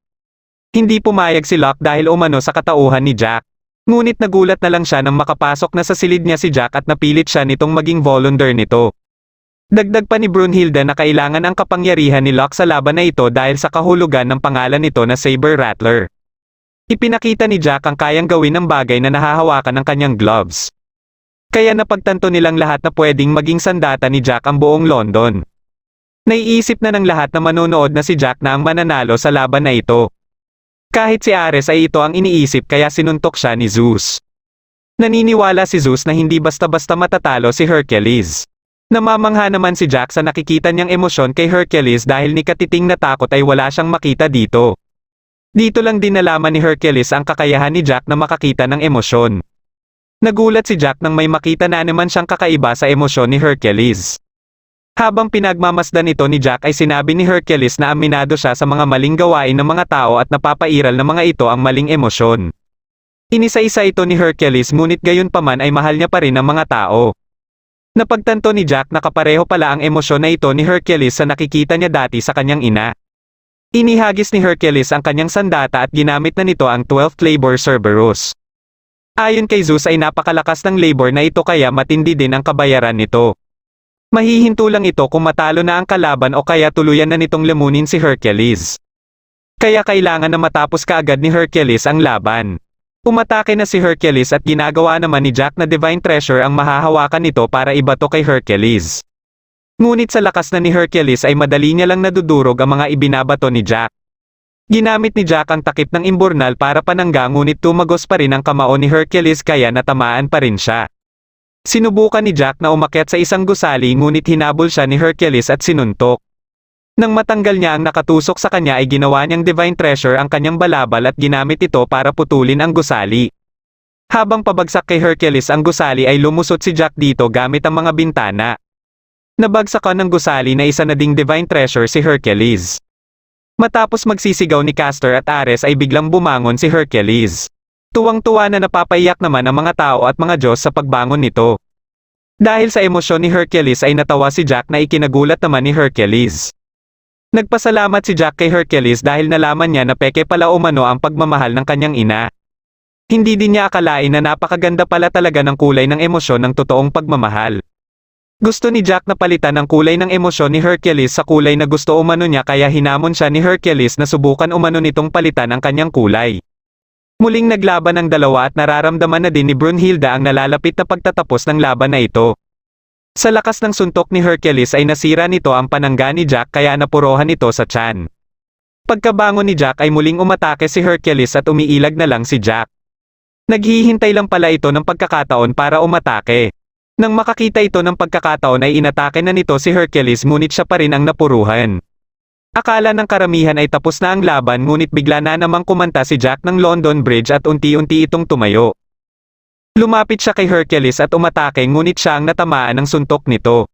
Hindi pumayag si Locke dahil umano sa katauhan ni Jack. Ngunit nagulat na lang siya nang makapasok na sa silid niya si Jack at napilit siya nitong maging Volunder nito. Dagdag pa ni Brunhilde na kailangan ang kapangyarihan ni Locke sa laban na ito dahil sa kahulugan ng pangalan nito na Saber Rattler. Ipinakita ni Jack ang kayang gawin ng bagay na nahahawakan ng kanyang gloves. Kaya napagtanto nilang lahat na pwedeng maging sandata ni Jack ang buong London. Naiisip na ng lahat na manonood na si Jack na ang mananalo sa laban na ito. Kahit si Ares ay ito ang iniisip kaya sinuntok siya ni Zeus. Naniniwala si Zeus na hindi basta-basta matatalo si Hercules. Namamangha naman si Jack sa nakikita niyang emosyon kay Hercules dahil ni katiting na takot ay wala siyang makita dito. Dito lang din nalaman ni Hercules ang kakayahan ni Jack na makakita ng emosyon. Nagulat si Jack nang may makita na naman siyang kakaiba sa emosyon ni Hercules. Habang pinagmamasdan ito ni Jack ay sinabi ni Hercules na aminado siya sa mga maling gawain ng mga tao at napapairal ng mga ito ang maling emosyon. Inisa-isa ito ni Hercules ngunit gayon paman ay mahal niya pa rin ang mga tao. Napagtanto ni Jack na kapareho pala ang emosyon na ito ni Hercules sa nakikita niya dati sa kanyang ina. Inihagis ni Hercules ang kanyang sandata at ginamit na nito ang 12th labor Cerberus. Ayon kay Zeus ay napakalakas ng labor na ito kaya matindi din ang kabayaran nito. Mahihinto lang ito kung matalo na ang kalaban o kaya tuluyan na nitong lamunin si Hercules. Kaya kailangan na matapos kaagad ni Hercules ang laban. Umatake na si Hercules at ginagawa naman ni Jack na divine treasure ang mahahawakan nito para ibato kay Hercules. Ngunit sa lakas na ni Hercules ay madali niya lang nadudurog ang mga ibinabato ni Jack. Ginamit ni Jack ang takip ng imburnal para panangga ngunit tumagos pa rin ang kamao ni Hercules kaya natamaan pa rin siya. Sinubukan ni Jack na umakyat sa isang gusali ngunit hinabol siya ni Hercules at sinuntok. Nang matanggal niya ang nakatusok sa kanya ay ginawa niyang divine treasure ang kanyang balabal at ginamit ito para putulin ang gusali. Habang pabagsak kay Hercules ang gusali ay lumusot si Jack dito gamit ang mga bintana. Nabagsakan ng gusali na isa na ding divine treasure si Hercules. Matapos magsisigaw ni Castor at Ares ay biglang bumangon si Hercules. Tuwang-tuwa na napapaiyak naman ang mga tao at mga Diyos sa pagbangon nito. Dahil sa emosyon ni Hercules ay natawa si Jack na ikinagulat naman ni Hercules. Nagpasalamat si Jack kay Hercules dahil nalaman niya na peke pala umano ang pagmamahal ng kanyang ina. Hindi din niya akalain na napakaganda pala talaga ng kulay ng emosyon ng totoong pagmamahal. Gusto ni Jack na palitan ang kulay ng emosyon ni Hercules sa kulay na gusto umano niya kaya hinamon siya ni Hercules na subukan umano nitong palitan ang kanyang kulay. Muling naglaban ang dalawa at nararamdaman na din ni Brunhilde ang nalalapit na pagtatapos ng laban na ito. Sa lakas ng suntok ni Hercules ay nasira nito ang panangga ni Jack kaya napurohan ito sa tiyan. Pagkabangon ni Jack ay muling umatake si Hercules at umiilag na lang si Jack. Naghihintay lang pala ito ng pagkakataon para umatake. Nang makakita ito ng pagkakataon ay inatake na nito si Hercules ngunit siya pa rin ang napuruhan. Akala ng karamihan ay tapos na ang laban ngunit bigla na namang kumanta si Jack ng London Bridge at unti-unti itong tumayo. Lumapit siya kay Hercules at umatake ngunit siya ang natamaan ng suntok nito.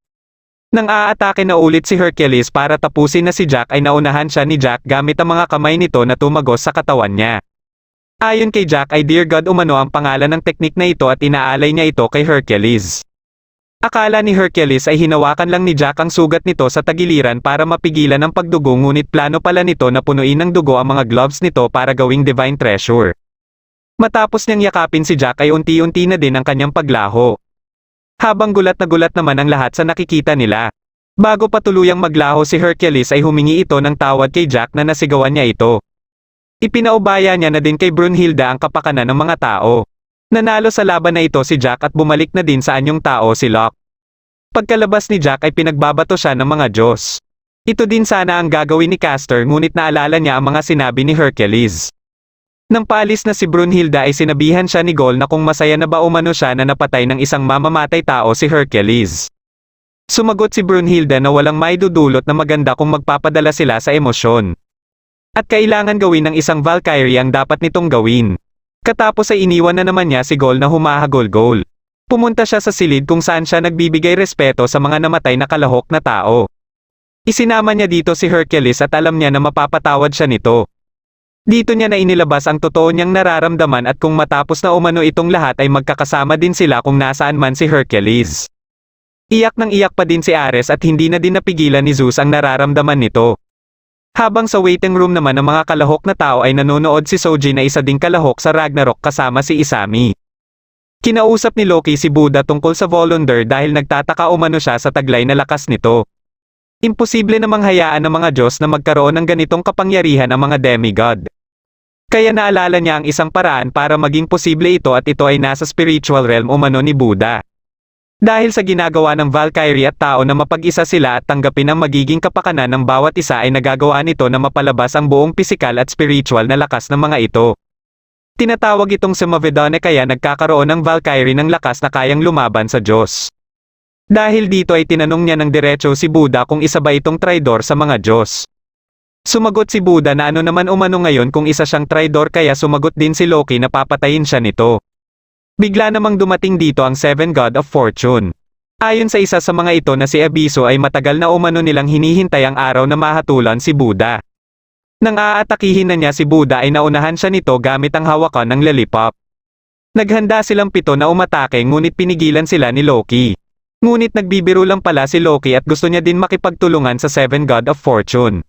Nang aatake na ulit si Hercules para tapusin na si Jack ay naunahan siya ni Jack gamit ang mga kamay nito na tumagos sa katawan niya. Ayon kay Jack ay Dear God umano ang pangalan ng teknik na ito at inaalay niya ito kay Hercules. Akala ni Hercules ay hinawakan lang ni Jack ang sugat nito sa tagiliran para mapigilan ang pagdugo ngunit plano pala nito na punuin ng dugo ang mga gloves nito para gawing divine treasure. Matapos niyang yakapin si Jack ay unti-unti na din ang kanyang paglaho. Habang gulat na gulat naman ang lahat sa nakikita nila. Bago pa tuluyang maglaho si Hercules ay humingi ito ng tawad kay Jack na nasigawan niya ito. Ipinaubaya niya na din kay Brunhilda ang kapakanan ng mga tao. Nanalo sa laban na ito si Jack at bumalik na din sa anyong tao si Locke. Pagkalabas ni Jack ay pinagbabato siya ng mga Diyos. Ito din sana ang gagawin ni Castor ngunit naalala niya ang mga sinabi ni Hercules. Nang paalis na si Brunhilda ay sinabihan siya ni Gol na kung masaya na ba umano siya na napatay ng isang mamamatay tao si Hercules. Sumagot si Brunhilda na walang maidudulot na maganda kung magpapadala sila sa emosyon. At kailangan gawin ng isang Valkyrie ang dapat nitong gawin. Katapos ay iniwan na naman niya si Gol na humahagol-gol. Pumunta siya sa silid kung saan siya nagbibigay respeto sa mga namatay na kalahok na tao. Isinama niya dito si Hercules at alam niya na mapapatawad siya nito. Dito niya na inilabas ang totoo niyang nararamdaman at kung matapos na umano itong lahat ay magkakasama din sila kung nasaan man si Hercules. Iyak nang iyak pa din si Ares at hindi na din napigilan ni Zeus ang nararamdaman nito. Habang sa waiting room naman ng mga kalahok na tao ay nanonood si Soji na isa ding kalahok sa Ragnarok kasama si Isami. Kinausap ni Loki si Buddha tungkol sa Volunder dahil nagtataka umano siya sa taglay na lakas nito. Imposible namang hayaan ng mga Diyos na magkaroon ng ganitong kapangyarihan ang mga demigod. Kaya naalala niya ang isang paraan para maging posible ito at ito ay nasa spiritual realm umano ni Buddha. Dahil sa ginagawa ng Valkyrie at tao na mapag-isa sila at tanggapin ang magiging kapakanan ng bawat isa ay nagagawa nito na mapalabas ang buong pisikal at spiritual na lakas ng mga ito. Tinatawag itong Semavedone kaya nagkakaroon ng Valkyrie ng lakas na kayang lumaban sa Diyos. Dahil dito ay tinanong niya ng diretso si Buddha kung isa ba itong traidor sa mga Diyos. Sumagot si Buddha na ano naman umano ngayon kung isa siyang traidor kaya sumagot din si Loki na papatayin siya nito. Bigla namang dumating dito ang Seven God of Fortune. Ayon sa isa sa mga ito na si Abiso ay matagal na umano nilang hinihintay ang araw na mahatulan si Buddha. Nang aatakihin na niya si Buddha ay naunahan siya nito gamit ang hawakan ng lollipop. Naghanda silang 7 na umatake ngunit pinigilan sila ni Loki. Ngunit nagbibiro lang pala si Loki at gusto niya din makipagtulungan sa Seven God of Fortune.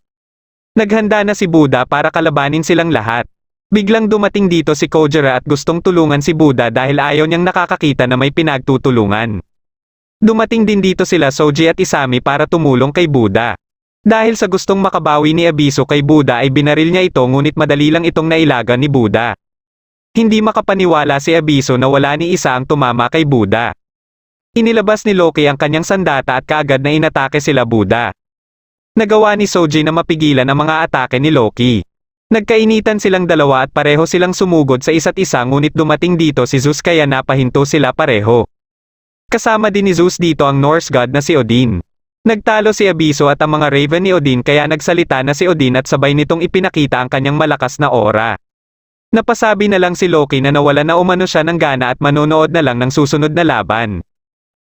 Naghanda na si Buddha para kalabanin silang lahat. Biglang dumating dito si Kojira at gustong tulungan si Buddha dahil ayaw niyang nakakakita na may pinagtutulungan. Dumating din dito sila Soji at Isami para tumulong kay Buddha. Dahil sa gustong makabawi ni Abiso kay Buddha ay binaril niya ito ngunit madali lang itong nailaga ni Buddha. Hindi makapaniwala si Abiso na wala ni isa ang tumama kay Buddha. Inilabas ni Loki ang kanyang sandata at kaagad na inatake sila Buddha. Nagawa ni Soji na mapigilan ang mga atake ni Loki. Nagkainitan silang dalawa at pareho silang sumugod sa isa't isa ngunit dumating dito si Zeus kaya napahinto sila pareho. Kasama din ni Zeus dito ang Norse god na si Odin. Nagtalo si Abiso at ang mga Raven ni Odin kaya nagsalita na si Odin at sabay nitong ipinakita ang kanyang malakas na aura. Napasabi na lang si Loki na nawala na umano siya ng gana at manonood na lang ng susunod na laban.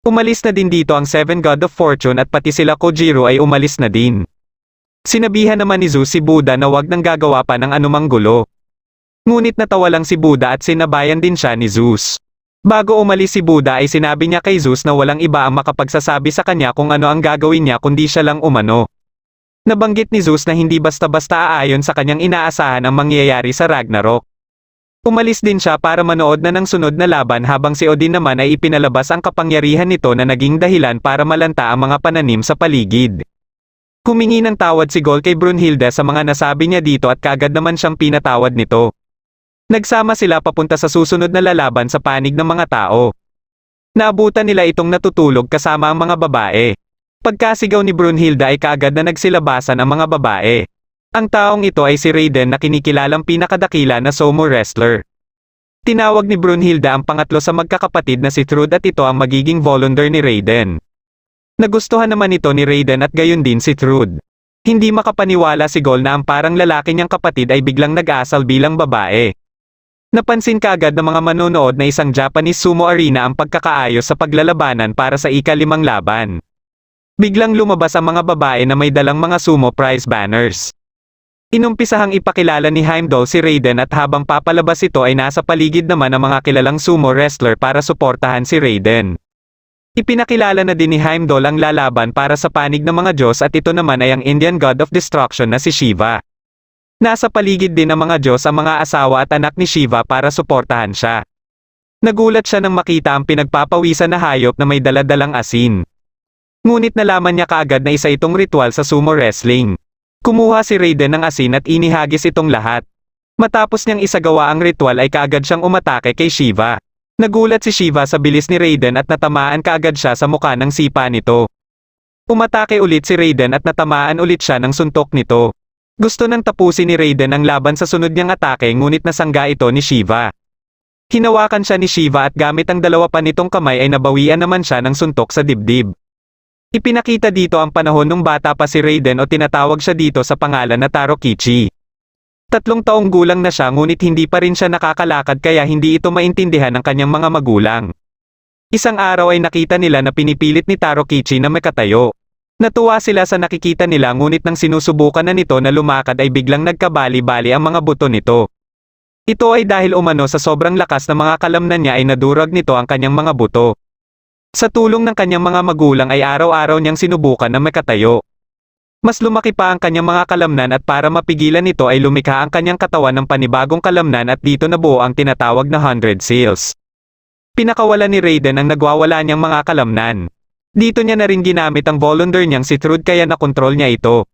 Umalis na din dito ang Seven God of Fortune at pati sila Kojiro ay umalis na din. Sinabihan naman ni Zeus si Buddha na wag nang gagawa pa ng anumang gulo. Ngunit natawa lang si Buddha at sinabayan din siya ni Zeus. Bago umalis si Buddha ay sinabi niya kay Zeus na walang iba ang makapagsasabi sa kanya kung ano ang gagawin niya kundi siya lang umano. Nabanggit ni Zeus na hindi basta-basta aayon sa kanyang inaasahan ang mangyayari sa Ragnarok. Umalis din siya para manood na ng sunod na laban habang si Odin naman ay ipinalabas ang kapangyarihan nito na naging dahilan para malanta ang mga pananim sa paligid. Humingi ng tawad si Gol kay Brunhilda sa mga nasabi niya dito at kaagad naman siyang pinatawad nito. Nagsama sila papunta sa susunod na lalaban sa panig ng mga tao. Naabutan nila itong natutulog kasama ang mga babae. Pagkasigaw ni Brunhilda ay kaagad na nagsilabasan ang mga babae. Ang taong ito ay si Raiden na kinikilalang pinakadakila na sumo wrestler. Tinawag ni Brunhilda ang pangatlo sa magkakapatid na si Trude at ito ang magiging Volunder ni Raiden. Nagustuhan naman ito ni Raiden at gayon din si Trude. Hindi makapaniwala si Gol na ang parang lalaki niyang kapatid ay biglang nag-asal bilang babae. Napansin kaagad ng mga manonood na isang Japanese sumo arena ang pagkakaayos sa paglalabanan para sa ika-5 laban. Biglang lumabas ang mga babae na may dalang mga sumo prize banners. Inumpisahang ipakilala ni Heimdall si Raiden at habang papalabas ito ay nasa paligid naman ang mga kilalang sumo wrestler para suportahan si Raiden. Ipinakilala na din ni Heimdall ang lalaban para sa panig ng mga Diyos at ito naman ay ang Indian God of Destruction na si Shiva. Nasa paligid din ng mga Diyos ang mga asawa at anak ni Shiva para suportahan siya. Nagulat siya nang makita ang pinagpapawisan na hayop na may daladalang asin. Ngunit nalaman niya kaagad na isa itong ritual sa sumo wrestling. Kumuha si Raiden ng asin at inihagis itong lahat. Matapos niyang isagawa ang ritual ay kaagad siyang umatake kay Shiva. Nagulat si Shiva sa bilis ni Raiden at natamaan kaagad siya sa mukha ng sipa nito. Umatake ulit si Raiden at natamaan ulit siya ng suntok nito. Gusto nang tapusin ni Raiden ang laban sa sunod niyang atake ngunit nasangga ito ni Shiva. Hinawakan siya ni Shiva at gamit ang dalawa pa nitong kamay ay nabawian naman siya ng suntok sa dibdib. Ipinakita dito ang panahon nung bata pa si Raiden o tinatawag siya dito sa pangalan na Tarokichi. 3 taong gulang na siya ngunit hindi pa rin siya nakakalakad kaya hindi ito maintindihan ng kanyang mga magulang. Isang araw ay nakita nila na pinipilit ni Tarokichi na makatayo. Natuwa sila sa nakikita nila ngunit nang sinusubukan na nito na lumakad ay biglang nagkabali-bali ang mga buto nito. Ito ay dahil umano sa sobrang lakas ng mga kalamnan niya ay nadurag nito ang kanyang mga buto. Sa tulong ng kanyang mga magulang ay araw-araw niyang sinubukan na makatayo. Mas lumaki pa ang kanyang mga kalamnan at para mapigilan ito ay lumikha ang kanyang katawan ng panibagong kalamnan at dito nabuo ang tinatawag na 100 Seals. Pinakawalan ni Raiden ang nagwawala niyang mga kalamnan. Dito niya na rin ginamit ang Volunder niyang si Trude kaya nakontrol niya ito.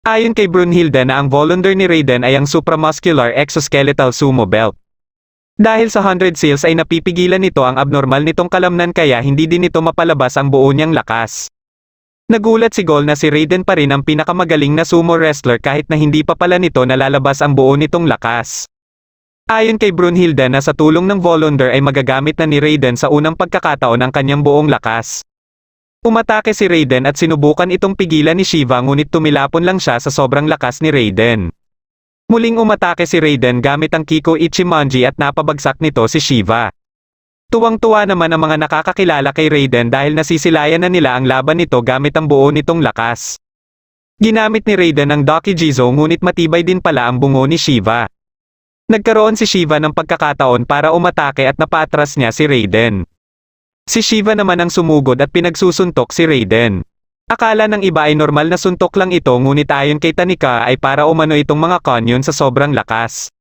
Ayon kay Brunhilde na ang Volunder ni Raiden ay ang Supramuscular Exoskeletal Sumo Belt. Dahil sa 100 Seals ay napipigilan nito ang abnormal nitong kalamnan kaya hindi din ito mapalabas ang buo niyang lakas. Nagulat si Gol na si Raiden pa rin ang pinakamagaling na sumo wrestler kahit na hindi pa pala nito nalalabas ang buo nitong lakas. Ayon kay Brunhilde na sa tulong ng Volunder ay magagamit na ni Raiden sa unang pagkakataon ang kanyang buong lakas. Umatake si Raiden at sinubukan itong pigilan ni Shiva ngunit tumilapon lang siya sa sobrang lakas ni Raiden. Muling umatake si Raiden gamit ang Kiko Ichimonji at napabagsak nito si Shiva. Tuwang-tuwa naman ang mga nakakakilala kay Raiden dahil nasisilayan na nila ang laban nito gamit ang buo nitong lakas. Ginamit ni Raiden ang Dokijizo ngunit matibay din pala ang bungo ni Shiva. Nagkaroon si Shiva ng pagkakataon para umatake at napaatras niya si Raiden. Si Shiva naman ang sumugod at pinagsusuntok si Raiden. Akala ng iba ay normal na suntok lang ito ngunit ayon kay Tanika ay para umano itong mga kanyon sa sobrang lakas.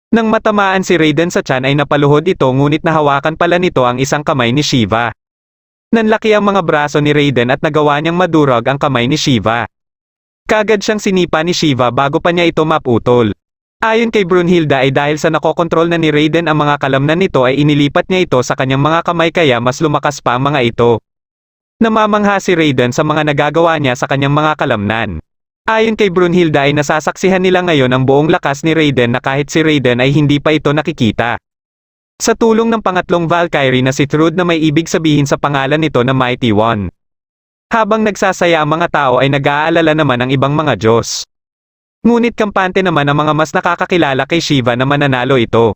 Nang matamaan si Raiden sa tiyan ay napaluhod ito ngunit nahawakan pala nito ang isang kamay ni Shiva. Nanlaki ang mga braso ni Raiden at nagawa niyang madurog ang kamay ni Shiva. Kaagad siyang sinipa ni Shiva bago pa niya ito maputol. Ayon kay Brunhilde ay dahil sa nakokontrol na ni Raiden ang mga kalamnan nito ay inilipat niya ito sa kanyang mga kamay kaya mas lumakas pa ang mga ito. Namamangha si Raiden sa mga nagagawa niya sa kanyang mga kalamnan. Ayon kay Brunhilde ay nasasaksihan nila ngayon ang buong lakas ni Raiden na kahit si Raiden ay hindi pa ito nakikita. Sa tulong ng pangatlong Valkyrie na si Trude na may ibig sabihin sa pangalan nito na Mighty One. Habang nagsasaya ang mga tao ay nag-aalala naman ang ibang mga Diyos. Ngunit kampante naman ang mga mas nakakakilala kay Shiva na mananalo ito.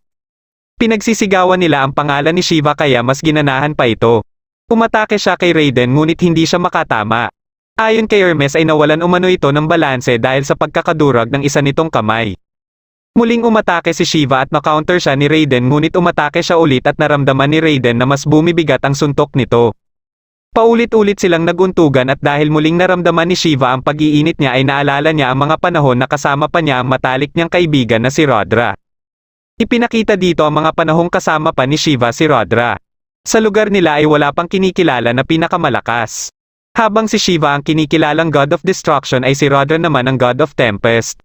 Pinagsisigawan nila ang pangalan ni Shiva kaya mas ginanahan pa ito. Umatake siya kay Raiden ngunit hindi siya makatama. Ayon kay Hermes ay nawalan umano ito ng balanse dahil sa pagkakadurag ng isa nitong kamay. Muling umatake si Shiva at na-counter siya ni Raiden ngunit umatake siya ulit at naramdaman ni Raiden na mas bumibigat ang suntok nito. Paulit-ulit silang naguntugan at dahil muling naramdaman ni Shiva ang pag-iinit niya ay naalala niya ang mga panahon na kasama pa niya ang matalik niyang kaibigan na si Rodra. Ipinakita dito ang mga panahong kasama pa ni Shiva si Rodra. Sa lugar nila ay wala pang kinikilala na pinakamalakas. Habang si Shiva ang kinikilalang God of Destruction ay si Rodra naman ang God of Tempest.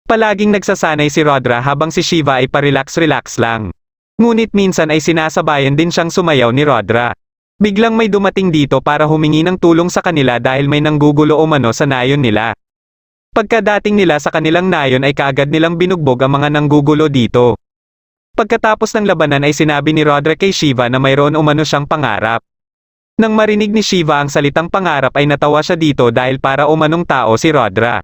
Palaging nagsasanay si Rodra habang si Shiva ay pa-relax-relax lang. Ngunit minsan ay sinasabayan din siyang sumayaw ni Rodra. Biglang may dumating dito para humingi ng tulong sa kanila dahil may nanggugulo umano sa nayon nila. Pagkadating nila sa kanilang nayon ay kaagad nilang binugbog ang mga nanggugulo dito. Pagkatapos ng labanan ay sinabi ni Rodra kay Shiva na mayroon umano siyang pangarap. Nang marinig ni Shiva ang salitang pangarap ay natawa siya dito dahil para umanong tao si Rodra.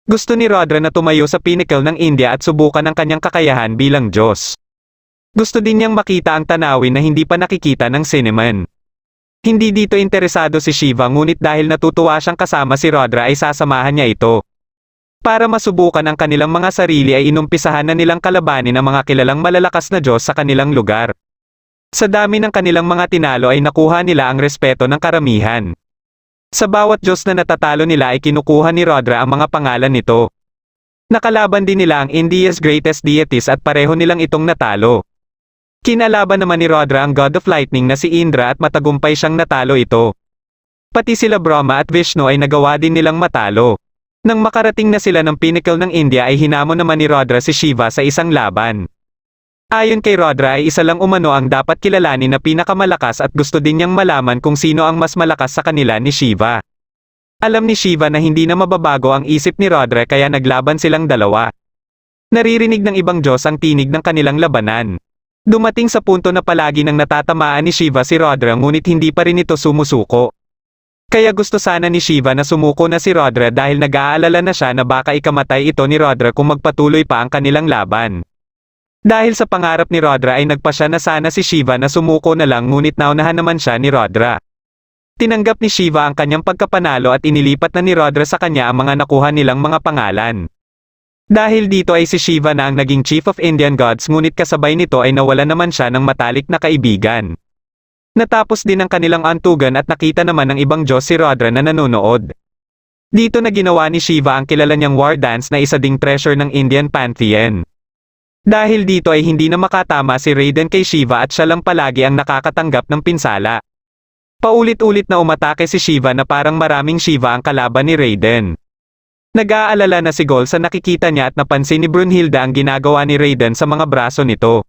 Gusto ni Rodra na tumayo sa pinnacle ng India at subukan ang kanyang kakayahan bilang Diyos. Gusto din niyang makita ang tanawin na hindi pa nakikita ng Cinnamon. Hindi dito interesado si Shiva ngunit dahil natutuwa siyang kasama si Rodra ay sasamahan niya ito. Para masubukan ang kanilang mga sarili ay inumpisahan na nilang kalabanin ang mga kilalang malalakas na Diyos sa kanilang lugar. Sa dami ng kanilang mga tinalo ay nakuha nila ang respeto ng karamihan. Sa bawat Diyos na natatalo nila ay kinukuha ni Rodra ang mga pangalan nito. Nakalaban din nila ang India's greatest deities at pareho nilang itong natalo. Kinalaban naman ni Rudra ang God of Lightning na si Indra at matagumpay siyang natalo ito. Pati sila Brahma at Vishnu ay nagawa din nilang matalo. Nang makarating na sila ng pinnacle ng India ay hinamon naman ni Rudra si Shiva sa isang laban. Ayon kay Rudra ay isa lang umano ang dapat kilalanin na pinakamalakas at gusto din niyang malaman kung sino ang mas malakas sa kanila ni Shiva. Alam ni Shiva na hindi na mababago ang isip ni Rudra kaya naglaban silang dalawa. Naririnig ng ibang Diyos ang tinig ng kanilang labanan. Dumating sa punto na palagi nang natatamaan ni Shiva si Rudra ngunit hindi pa rin ito sumusuko. Kaya gusto sana ni Shiva na sumuko na si Rudra dahil nag-aalala na siya na baka ikamatay ito ni Rudra kung magpatuloy pa ang kanilang laban. Dahil sa pangarap ni Rudra ay nagpasya na sana si Shiva na sumuko na lang ngunit naunahan naman siya ni Rudra. Tinanggap ni Shiva ang kanyang pagkapanalo at inilipat na ni Rudra sa kanya ang mga nakuha nilang mga pangalan. Dahil dito ay si Shiva na ang naging Chief of Indian Gods ngunit kasabay nito ay nawala naman siya ng matalik na kaibigan. Natapos din ang kanilang antugan at nakita naman ng ibang Diyos si Rudra na nanonood. Dito na ginawa ni Shiva ang kilala niyang war dance na isa ding treasure ng Indian Pantheon. Dahil dito ay hindi na makatama si Raiden kay Shiva at siya lang palagi ang nakakatanggap ng pinsala. Paulit-ulit na umatake si Shiva na parang maraming Shiva ang kalaban ni Raiden. Nag-aalala na si Gol sa nakikita niya at napansin ni Brunhilde ang ginagawa ni Raiden sa mga braso nito.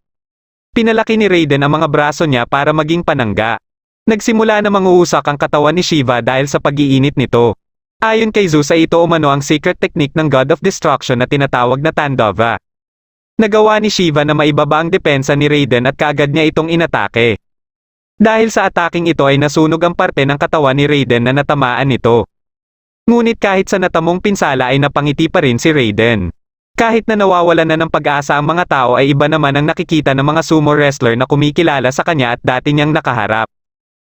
Pinalaki ni Raiden ang mga braso niya para maging panangga. Nagsimula na manguusak ang katawan ni Shiva dahil sa pag-iinit nito. Ayon kay Zeus ay ito umano ang secret technique ng God of Destruction na tinatawag na Tandava. Nagawa ni Shiva na maibaba ang depensa ni Raiden at kaagad niya itong inatake. Dahil sa ataking ito ay nasunog ang parte ng katawan ni Raiden na natamaan nito. Ngunit kahit sa natamong pinsala ay napangiti pa rin si Raiden. Kahit na nawawalan na ng pag-asa ang mga tao ay iba naman ang nakikita ng mga sumo wrestler na kumikilala sa kanya at dati niyang nakaharap.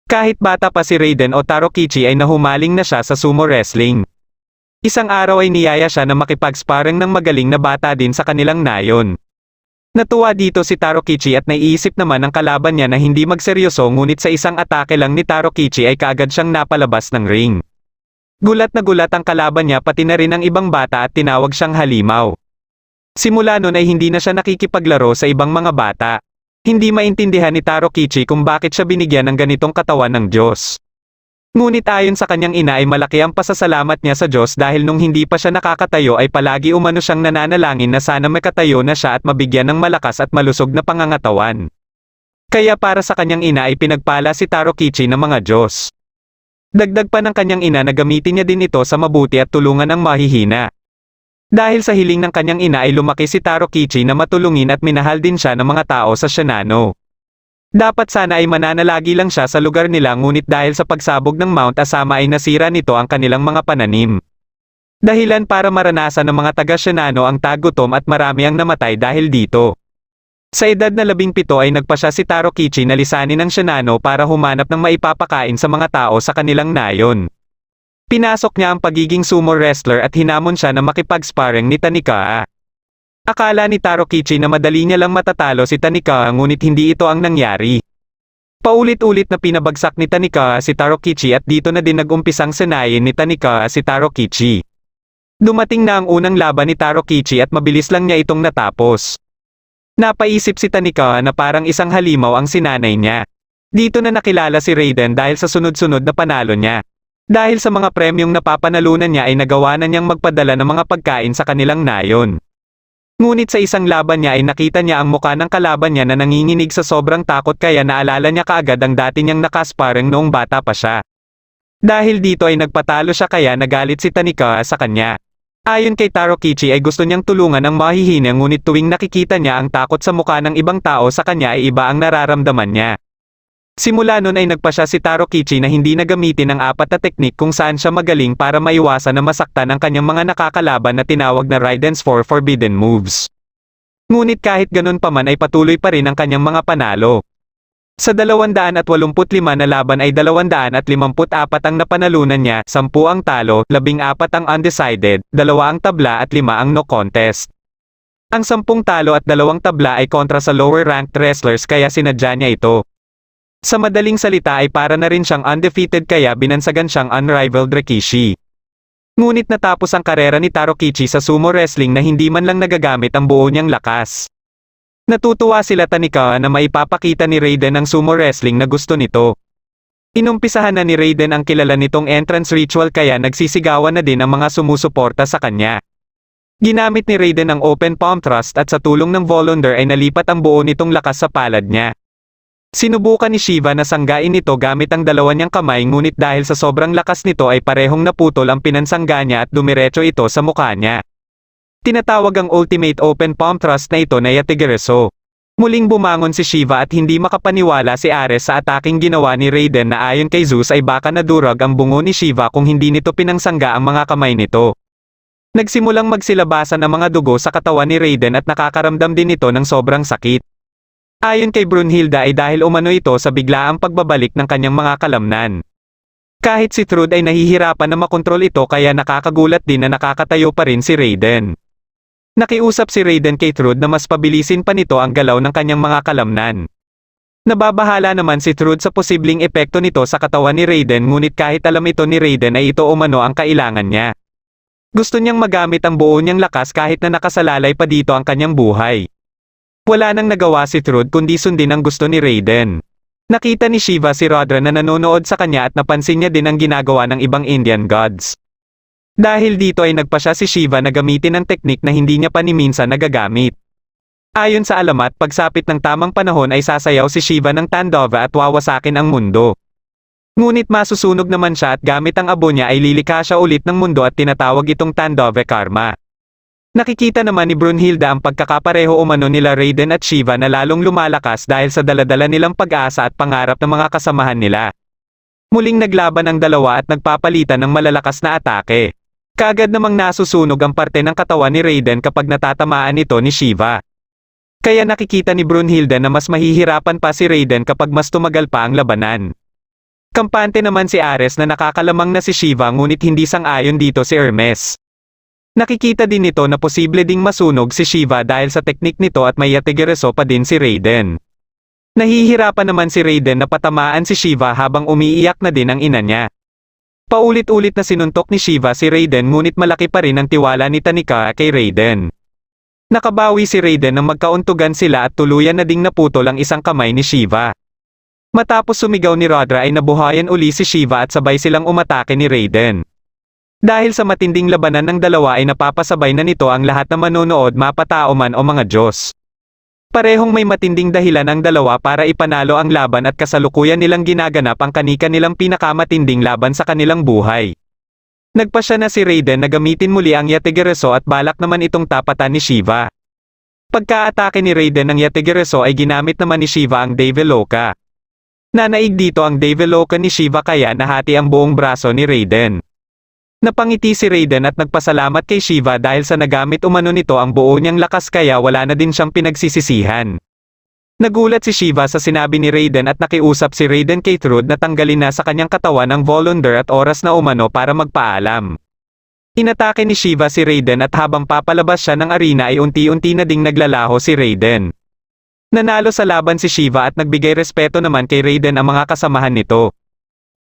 Kahit bata pa si Raiden o Tarokichi ay nahumaling na siya sa sumo wrestling. Isang araw ay niyaya siya na makipag-sparring ng magaling na bata din sa kanilang nayon. Natuwa dito si Tarokichi at naiisip naman ng kalaban niya na hindi magseryoso ngunit sa isang atake lang ni Tarokichi ay kaagad siyang napalabas ng ring. Gulat na gulat ang kalaban niya pati na rin ang ibang bata at tinawag siyang halimaw. Simula nun ay hindi na siya nakikipaglaro sa ibang mga bata. Hindi maintindihan ni Tarokichi kung bakit siya binigyan ng ganitong katawan ng Diyos. Ngunit ayon sa kanyang ina ay malaki ang pasasalamat niya sa Diyos dahil nung hindi pa siya nakakatayo ay palagi umano siyang nananalangin na sana makatayo na siya at mabigyan ng malakas at malusog na pangangatawan. Kaya para sa kanyang ina ay pinagpala si Tarokichi ng mga Diyos. Dagdag pa ng kanyang ina na gamitin niya din ito sa mabuti at tulungan ang mahihina. Dahil sa hiling ng kanyang ina ay lumaki si Tarokichi na matulungin at minahal din siya ng mga tao sa Shinano. Dapat sana ay mananalagi lang siya sa lugar nila ngunit dahil sa pagsabog ng Mount Asama ay nasira nito ang kanilang mga pananim. Dahilan para maranasan ng mga taga-Shinano ang tagutom at marami ang namatay dahil dito. Sa edad na 17 ay nagpasya si Tarokichi na lisanin ng Shinano para humanap ng maipapakain sa mga tao sa kanilang nayon. Pinasok niya ang pagiging sumo wrestler at hinamon siya na makipag-sparring ni Tanikawa. Akala ni Tarokichi na madali niya lang matatalo si Tanikawa ngunit hindi ito ang nangyari. Paulit-ulit na pinabagsak ni Tanikawa si Tarokichi at dito na din nag-umpisang sanayin ni Tanikawa si Tarokichi. Dumating na ang unang laban ni Tarokichi at mabilis lang niya itong natapos. Napaisip si Tanikawa na parang isang halimaw ang sinanay niya. Dito na nakilala si Raiden dahil sa sunod-sunod na panalo niya. Dahil sa mga premyong napapanalunan niya ay nagawa na niyang magpadala ng mga pagkain sa kanilang nayon. Ngunit sa isang laban niya ay nakita niya ang muka ng kalaban niya na nanginginig sa sobrang takot kaya naalala niya kaagad ang dati niyang nakasparring noong bata pa siya. Dahil dito ay nagpatalo siya kaya nagalit si Tanikawa sa kanya. Ayon kay Tarokichi ay gusto niyang tulungan ang mahihina ngunit tuwing nakikita niya ang takot sa mukha ng ibang tao sa kanya ay iba ang nararamdaman niya. Simula nun ay nagpasya si Tarokichi na hindi na gamitin ang 4 na teknik kung saan siya magaling para maiwasan na masaktan ang kanyang mga nakakalaban na tinawag na Raiden's 4 Forbidden Moves. Ngunit kahit ganun pa man ay patuloy pa rin ang kanyang mga panalo. Sa 285 na laban ay 254 ang napanalunan niya, 10 ang talo, 14 ang undecided, 2 ang tabla at 5 ang no contest. Ang 10 talo at 2 tabla ay kontra sa lower ranked wrestlers kaya sinadya niya ito. Sa madaling salita ay para na rin siyang undefeated kaya binansagan siyang unrivaled Rikishi. Ngunit natapos ang karera ni Tarokichi sa sumo wrestling na hindi man lang nagagamit ang buo niyang lakas. Natutuwa sila Tanika na maipapakita ni Raiden ang sumo wrestling na gusto nito. Inumpisahan na ni Raiden ang kilala nitong entrance ritual kaya nagsisigawan na din ang mga sumusuporta sa kanya. Ginamit ni Raiden ang open palm thrust at sa tulong ng Volunder ay nalipat ang buo nitong lakas sa palad niya. Sinubukan ni Shiva na sanggain ito gamit ang dalawa niyang kamay ngunit dahil sa sobrang lakas nito ay parehong naputol ang pinansangga niya at dumiretso ito sa mukha niya. Tinatawag ang ultimate open palm thrust na ito na Yategereso. Muling bumangon si Shiva at hindi makapaniwala si Ares sa ataking ginawa ni Raiden na ayon kay Zeus ay baka nadurog ang bungo ni Shiva kung hindi nito pinangsangga ang mga kamay nito. Nagsimulang magsilabasan ang mga dugo sa katawan ni Raiden at nakakaramdam din ito ng sobrang sakit. Ayon kay Brunhilde ay dahil umano ito sa biglaang pagbabalik ng kanyang mga kalamnan. Kahit si Trude ay nahihirapan na makontrol ito kaya nakakagulat din na nakakatayo pa rin si Raiden. Nakiusap si Raiden kay Trude na mas pabilisin pa nito ang galaw ng kanyang mga kalamnan. Nababahala naman si Trude sa posibleng epekto nito sa katawan ni Raiden ngunit kahit alam ito ni Raiden ay ito umano ang kailangan niya. Gusto niyang magamit ang buo niyang lakas kahit na nakasalalay pa dito ang kanyang buhay. Wala nang nagawa si Trude kundi sundin ang gusto ni Raiden. Nakita ni Shiva si Rudra na nanonood sa kanya at napansin niya din ang ginagawa ng ibang Indian gods. Dahil dito ay nagpa siya si Shiva na gamitin ang teknik na hindi niya pa ni minsan nagagamit. Ayon sa alamat, pagsapit ng tamang panahon ay sasayaw si Shiva ng Tandava at wawasakin ang mundo. Ngunit masusunog naman siya at gamit ang abo niya ay lilikha siya ulit ng mundo at tinatawag itong Tandava Karma. Nakikita naman ni Brunhilde ang pagkakapareho umano nila Raiden at Shiva na lalong lumalakas dahil sa daladala nilang pag-asa at pangarap ng mga kasamahan nila. Muling naglaban ang dalawa at nagpapalitan ng malalakas na atake. Kaagad namang nasusunog ang parte ng katawan ni Raiden kapag natatamaan ito ni Shiva. Kaya nakikita ni Brunhilde na mas mahihirapan pa si Raiden kapag mas tumagal pa ang labanan. Kampante naman si Ares na nakakalamang na si Shiva ngunit hindi sang-ayon dito si Hermes. Nakikita din nito na posible ding masunog si Shiva dahil sa teknik nito at may Yategereso pa din si Raiden. Nahihirapan naman si Raiden na patamaan si Shiva habang umiiyak na din ang ina niya. Paulit-ulit na sinuntok ni Shiva si Raiden ngunit malaki pa rin ang tiwala ni Tanika kay Raiden. Nakabawi si Raiden nang magkauntugan sila at tuluyan na ding naputol ang isang kamay ni Shiva. Matapos sumigaw ni Rudra ay nabuhayan uli si Shiva at sabay silang umatake ni Raiden. Dahil sa matinding labanan ng dalawa ay napapasabay na nito ang lahat na manonood mapatao man o mga Diyos. Parehong may matinding dahilan ang dalawa para ipanalo ang laban at kasalukuyan nilang ginaganap ang kani-kanilang pinakamatinding laban sa kanilang buhay. Nagpasya na si Raiden na gamitin muli ang Yategereso at balak naman itong tapatan ni Shiva. Pagka-atake ni Raiden ng Yategereso ay ginamit naman ni Shiva ang Develoka. Nanaig dito ang Develoka ni Shiva kaya nahati ang buong braso ni Raiden. Napangiti si Raiden at nagpasalamat kay Shiva dahil sa nagamit umano nito ang buo niyang lakas kaya wala na din siyang pinagsisisihan. Nagulat si Shiva sa sinabi ni Raiden at nakiusap si Raiden kay Trude na tanggalin na sa kanyang katawan ang Volunder at oras na umano para magpaalam. Inatake ni Shiva si Raiden at habang papalabas siya ng arena ay unti-unti na ding naglalaho si Raiden. Nanalo sa laban si Shiva at nagbigay respeto naman kay Raiden ang mga kasamahan nito.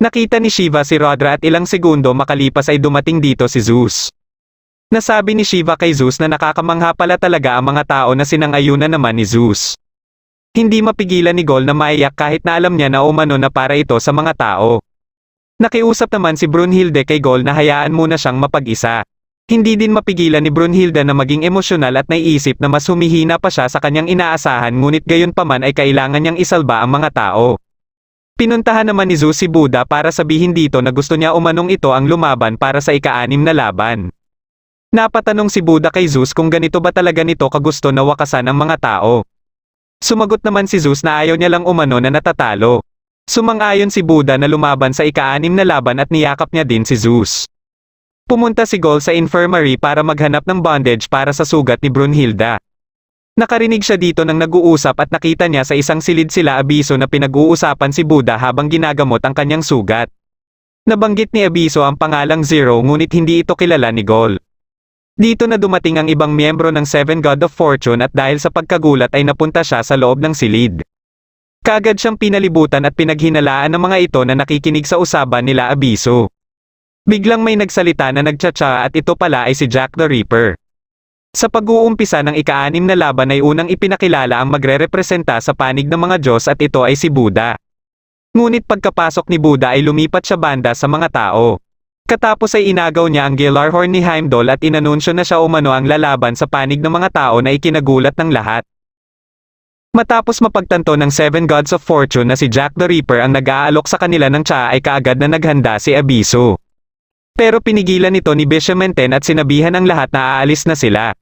Nakita ni Shiva si Rudra at ilang segundo makalipas ay dumating dito si Zeus. Nasabi ni Shiva kay Zeus na nakakamangha pala talaga ang mga tao na sinang-ayunan naman ni Zeus. Hindi mapigilan ni Gol na maiyak kahit na alam niya na umano na para ito sa mga tao. Nakiusap naman si Brunhilde kay Gol na hayaan muna siyang mapag-isa. Hindi din mapigilan ni Brunhilde na maging emosyonal at naiisip na mas humihina pa siya sa kanyang inaasahan ngunit gayon pa man ay kailangan niyang isalba ang mga tao. Pinuntahan naman ni Zeus si Buddha para sabihin dito na gusto niya umanong ito ang lumaban para sa ika-6 na laban. Napatanong si Buddha kay Zeus kung ganito ba talaga nito kagusto na wakasan ang mga tao. Sumagot naman si Zeus na ayaw niya lang umano na natatalo. Sumang-ayon si Buddha na lumaban sa ika-6 na laban at niyakap niya din si Zeus. Pumunta si Gol sa infirmary para maghanap ng bandage para sa sugat ni Brunhilde. Nakarinig siya dito nang nag-uusap at nakita niya sa isang silid sila Abiso na pinag-uusapan si Buddha habang ginagamot ang kanyang sugat. Nabanggit ni Abiso ang pangalang Zero ngunit hindi ito kilala ni Gol. Dito na dumating ang ibang miyembro ng Seven God of Fortune at dahil sa pagkagulat ay napunta siya sa loob ng silid. Kaagad siyang pinalibutan at pinaghinalaan ng mga ito na nakikinig sa usapan nila Abiso. Biglang may nagsalita na nagtsatsa at ito pala ay si Jack the Ripper. Sa pag-uumpisa ng ika-6 na laban ay unang ipinakilala ang magrerepresenta sa panig ng mga Diyos at ito ay si Buddha. Ngunit pagkapasok ni Buddha ay lumipat siya banda sa mga tao. Katapos ay inagaw niya ang Gjallarhorn ni Heimdall at inanunsyo na siya umano ang lalaban sa panig ng mga tao na ikinagulat ng lahat. Matapos mapagtanto ng 7 Gods of Fortune na si Jack the Ripper ang nag-aalok sa kanila ng tsaa ay kaagad na naghanda si Abisu. Pero pinigilan ito ni Bishamenten at sinabihan ang lahat na aalis na sila.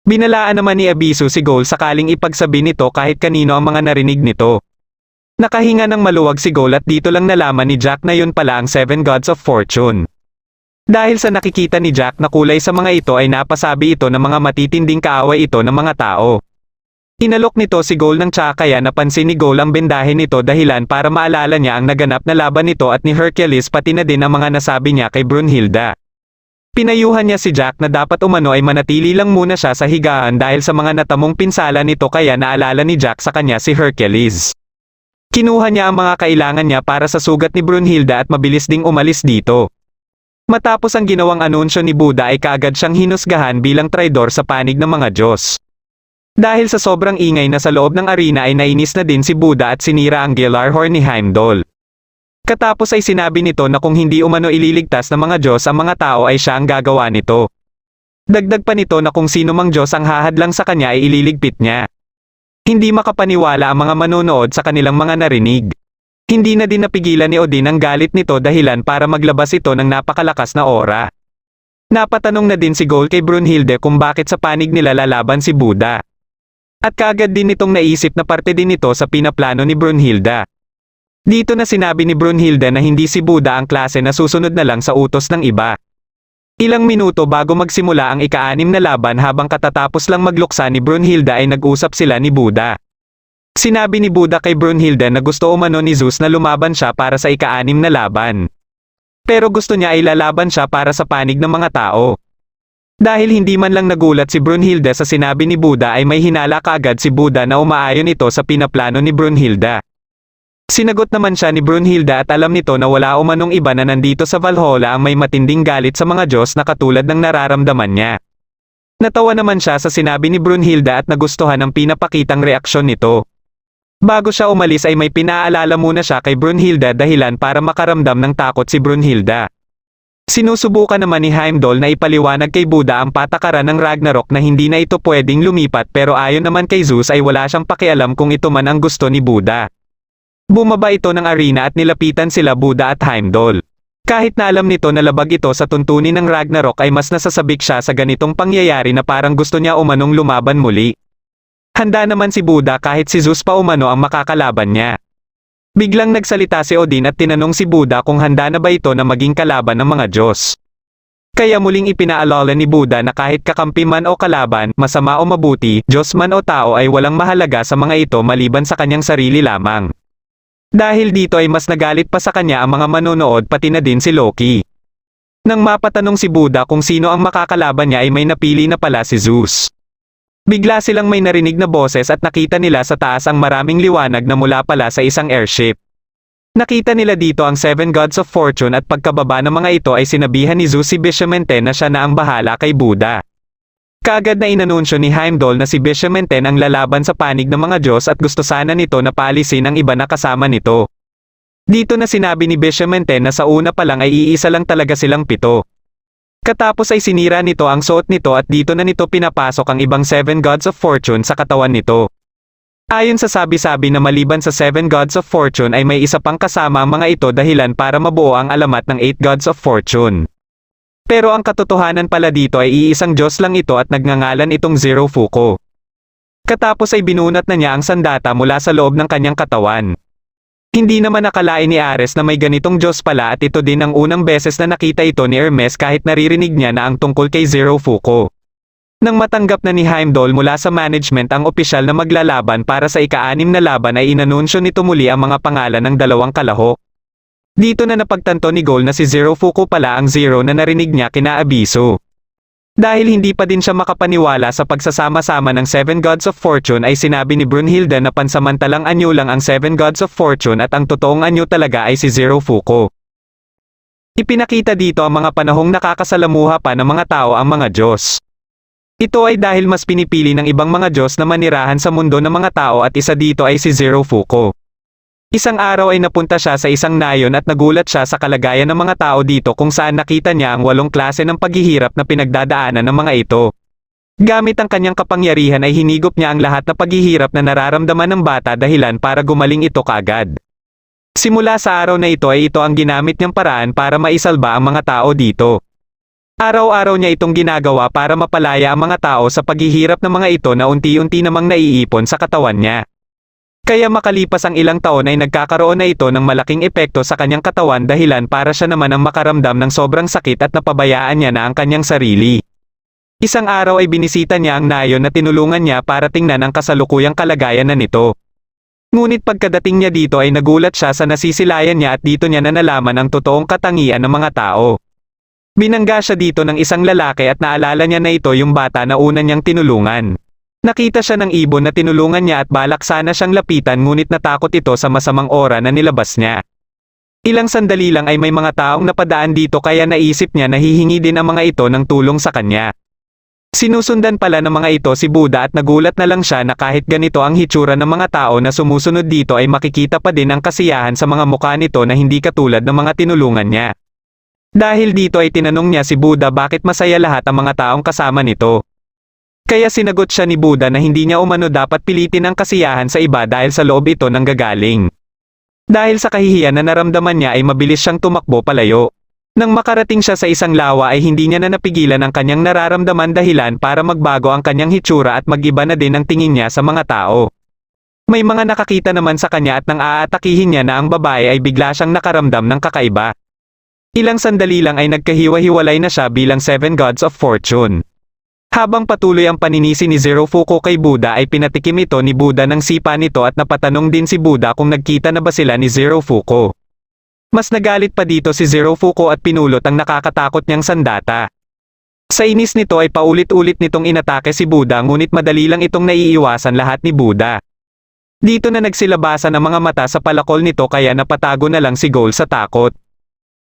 Binalaan naman ni Abisu si Goal sakaling ipagsabi nito kahit kanino ang mga narinig nito. Nakahinga ng maluwag si Goal at dito lang nalaman ni Jack na yun pala ang 7 Gods of Fortune. Dahil sa nakikita ni Jack na kulay sa mga ito ay napasabi ito ng mga matitinding kaaway ito ng mga tao. Inalok nito si Goal ng tsaa kaya napansin ni Goal ang bendahin nito dahilan para maalala niya ang naganap na laban nito at ni Hercules pati na din ang mga nasabi niya kay Brunhilda. Pinayuhan niya si Jack na dapat umano ay manatili lang muna siya sa higaan dahil sa mga natamong pinsala nito kaya naalala ni Jack sa kanya si Hercules. Kinuha niya ang mga kailangan niya para sa sugat ni Brunhilda at mabilis ding umalis dito. Matapos ang ginawang anunsyo ni Buddha ay kaagad siyang hinusgahan bilang traidor sa panig ng mga Diyos. Dahil sa sobrang ingay na sa loob ng arena ay nainis na din si Buddha at sinira ang Gjallarhorn ni Heimdall. Katapos ay sinabi nito na kung hindi umano ililigtas ng mga Diyos ang mga tao ay siya ang gagawa nito. Dagdag pa nito na kung sino mang Diyos ang hahadlang sa kanya ay ililigpit niya. Hindi makapaniwala ang mga manonood sa kanilang mga narinig. Hindi na din napigilan ni Odin ang galit nito dahilan para maglabas ito ng napakalakas na aura. Napatanong na din si Goal kay Brunhilde kung bakit sa panig nila lalaban si Buddha. At kaagad din itong naisip na parte din ito sa pinaplano ni Brunhilda. Dito na sinabi ni Brunhilda na hindi si Buddha ang klase na susunod na lang sa utos ng iba. Ilang minuto bago magsimula ang ika-6 na laban habang katatapos lang magluksa ni Brunhilda ay nag-usap sila ni Buddha. Sinabi ni Buddha kay Brunhilda na gusto umano ni Zeus na lumaban siya para sa ika-6 na laban. Pero gusto niya ay lalaban siya para sa panig ng mga tao. Dahil hindi man lang nagulat si Brunhilda sa sinabi ni Buddha ay may hinala kaagad si Buddha na umaayon ito sa pinaplano ni Brunhilda. Sinagot naman siya ni Brunhilda at alam nito na wala umanong iba na nandito sa Valhalla ang may matinding galit sa mga Diyos na katulad ng nararamdaman niya. Natawa naman siya sa sinabi ni Brunhilda at nagustuhan ang pinapakitang reaksyon nito. Bago siya umalis ay may pinaalala muna siya kay Brunhilda dahilan para makaramdam ng takot si Brunhilda. Sinusubukan naman ni Heimdall na ipaliwanag kay Buddha ang patakaran ng Ragnarok na hindi na ito pwedeng lumipat pero ayon naman kay Zeus ay wala siyang pakialam kung ito man ang gusto ni Buddha. Bumaba ito ng arena at nilapitan sila Buddha at Heimdall. Kahit na alam nito na labag ito sa tuntunin ng Ragnarok ay mas nasasabik siya sa ganitong pangyayari na parang gusto niya umanong lumaban muli. Handa naman si Buddha kahit si Zeus pa umano ang makakalaban niya. Biglang nagsalita si Odin at tinanong si Buddha kung handa na ba ito na maging kalaban ng mga Diyos. Kaya muling ipinaalala ni Buddha na kahit kakampi man o kalaban, masama o mabuti, Diyos man o tao ay walang mahalaga sa mga ito maliban sa kanyang sarili lamang. Dahil dito ay mas nagalit pa sa kanya ang mga manonood pati na din si Loki. Nang mapatanong si Buddha kung sino ang makakalaban niya ay may napili na pala si Zeus. Bigla silang may narinig na boses at nakita nila sa taas ang maraming liwanag na mula pala sa isang airship. Nakita nila dito ang 7 Gods of Fortune at pagkababa ng mga ito ay sinabihan ni Zeus si Bishamenten na siya na ang bahala kay Buddha. Kaagad na inanunsyo ni Heimdall na si Bishamenten ang lalaban sa panig ng mga Diyos at gusto sana nito na paalisin ang iba na kasama nito. Dito na sinabi ni Bishamenten na sa una pa lang ay iisa lang talaga silang 7. Katapos ay sinira nito ang suot nito at dito na nito pinapasok ang ibang 7 Gods of Fortune sa katawan nito. Ayon sa sabi-sabi na maliban sa 7 Gods of Fortune ay may isa pang kasama ang mga ito dahilan para mabuo ang alamat ng 8 Gods of Fortune. Pero ang katotohanan pala dito ay iisang Diyos lang ito at nagngangalan itong Zero Fuko. Katapos ay binunat na niya ang sandata mula sa loob ng kanyang katawan. Hindi naman nakalain ni Ares na may ganitong Diyos pala at ito din ang unang beses na nakita ito ni Hermes kahit naririnig niya na ang tungkol kay Zero Fuko. Nang matanggap na ni Heimdall mula sa management ang opisyal na maglalaban para sa ika-6 na laban ay inanunsyo nito muli ang mga pangalan ng dalawang kalahok. Dito na napagtanto ni Goal na si Zero Fuko pala ang Zero na narinig niya kina Abisu. Dahil hindi pa din siya makapaniwala sa pagsasama-sama ng 7 Gods of Fortune ay sinabi ni Brunhilda na pansamantalang anyo lang ang 7 Gods of Fortune at ang totoong anyo talaga ay si Zero Fuko. Ipinakita dito ang mga panahong nakakasalamuha pa ng mga tao ang mga Diyos. Ito ay dahil mas pinipili ng ibang mga Diyos na manirahan sa mundo ng mga tao at isa dito ay si Zero Fuko. Isang araw ay napunta siya sa isang nayon at nagulat siya sa kalagayan ng mga tao dito kung saan nakita niya ang 8 klase ng paghihirap na pinagdadaanan ng mga ito. Gamit ang kanyang kapangyarihan ay hinigop niya ang lahat na paghihirap na nararamdaman ng bata dahilan para gumaling ito kaagad. Simula sa araw na ito ay ito ang ginamit niyang paraan para maisalba ang mga tao dito. Araw-araw niya itong ginagawa para mapalaya ang mga tao sa paghihirap ng mga ito na unti-unti namang naiipon sa katawan niya. Kaya makalipas ang ilang taon ay nagkakaroon na ito ng malaking epekto sa kanyang katawan dahilan para siya naman ang makaramdam ng sobrang sakit at napabayaan niya na ang kanyang sarili. Isang araw ay binisita niya ang nayon na tinulungan niya para tingnan ang kasalukuyang kalagayan na nito. Ngunit pagkadating niya dito ay nagulat siya sa nasisilayan niya at dito niya na nalaman ang totoong katangian ng mga tao. Binangga siya dito ng isang lalaki at naalala niya na ito yung bata na una niyang tinulungan. Nakita siya ng ibon na tinulungan niya at balak sana siyang lapitan ngunit natakot ito sa masamang aura na nilabas niya. Ilang sandali lang ay may mga taong napadaan dito kaya naisip niya na hihingi din ang mga ito ng tulong sa kanya. Sinusundan pala ng mga ito si Buddha at nagulat na lang siya na kahit ganito ang hitsura ng mga tao na sumusunod dito ay makikita pa din ang kasiyahan sa mga mukha nito na hindi katulad ng mga tinulungan niya. Dahil dito ay tinanong niya si Buddha bakit masaya lahat ang mga taong kasama nito. Kaya sinagot siya ni Buddha na hindi niya umano dapat pilitin ang kasiyahan sa iba dahil sa loob ito nanggagaling. Dahil sa kahihiyan na naramdaman niya ay mabilis siyang tumakbo palayo. Nang makarating siya sa isang lawa ay hindi niya na napigilan ang kanyang nararamdaman dahilan para magbago ang kanyang hitsura at mag-iba na din ang tingin niya sa mga tao. May mga nakakita naman sa kanya at nang aatakihin niya na ang babae ay bigla siyang nakaramdam ng kakaiba. Ilang sandali lang ay nagkahiwa-hiwalay na siya bilang 7 gods of fortune. Habang patuloy ang paninisi ni Zero Fuko kay Buddha ay pinatikim ito ni Buddha ng sipa nito at napatanong din si Buddha kung nagkita na ba sila ni Zero Fuko. Mas nagalit pa dito si Zero Fuko at pinulot ang nakakatakot niyang sandata. Sa inis nito ay paulit-ulit nitong inatake si Buddha ngunit madali lang itong naiiwasan lahat ni Buddha. Dito na nagsilabasan ang mga mata sa palakol nito kaya napatago na lang si Goal sa takot.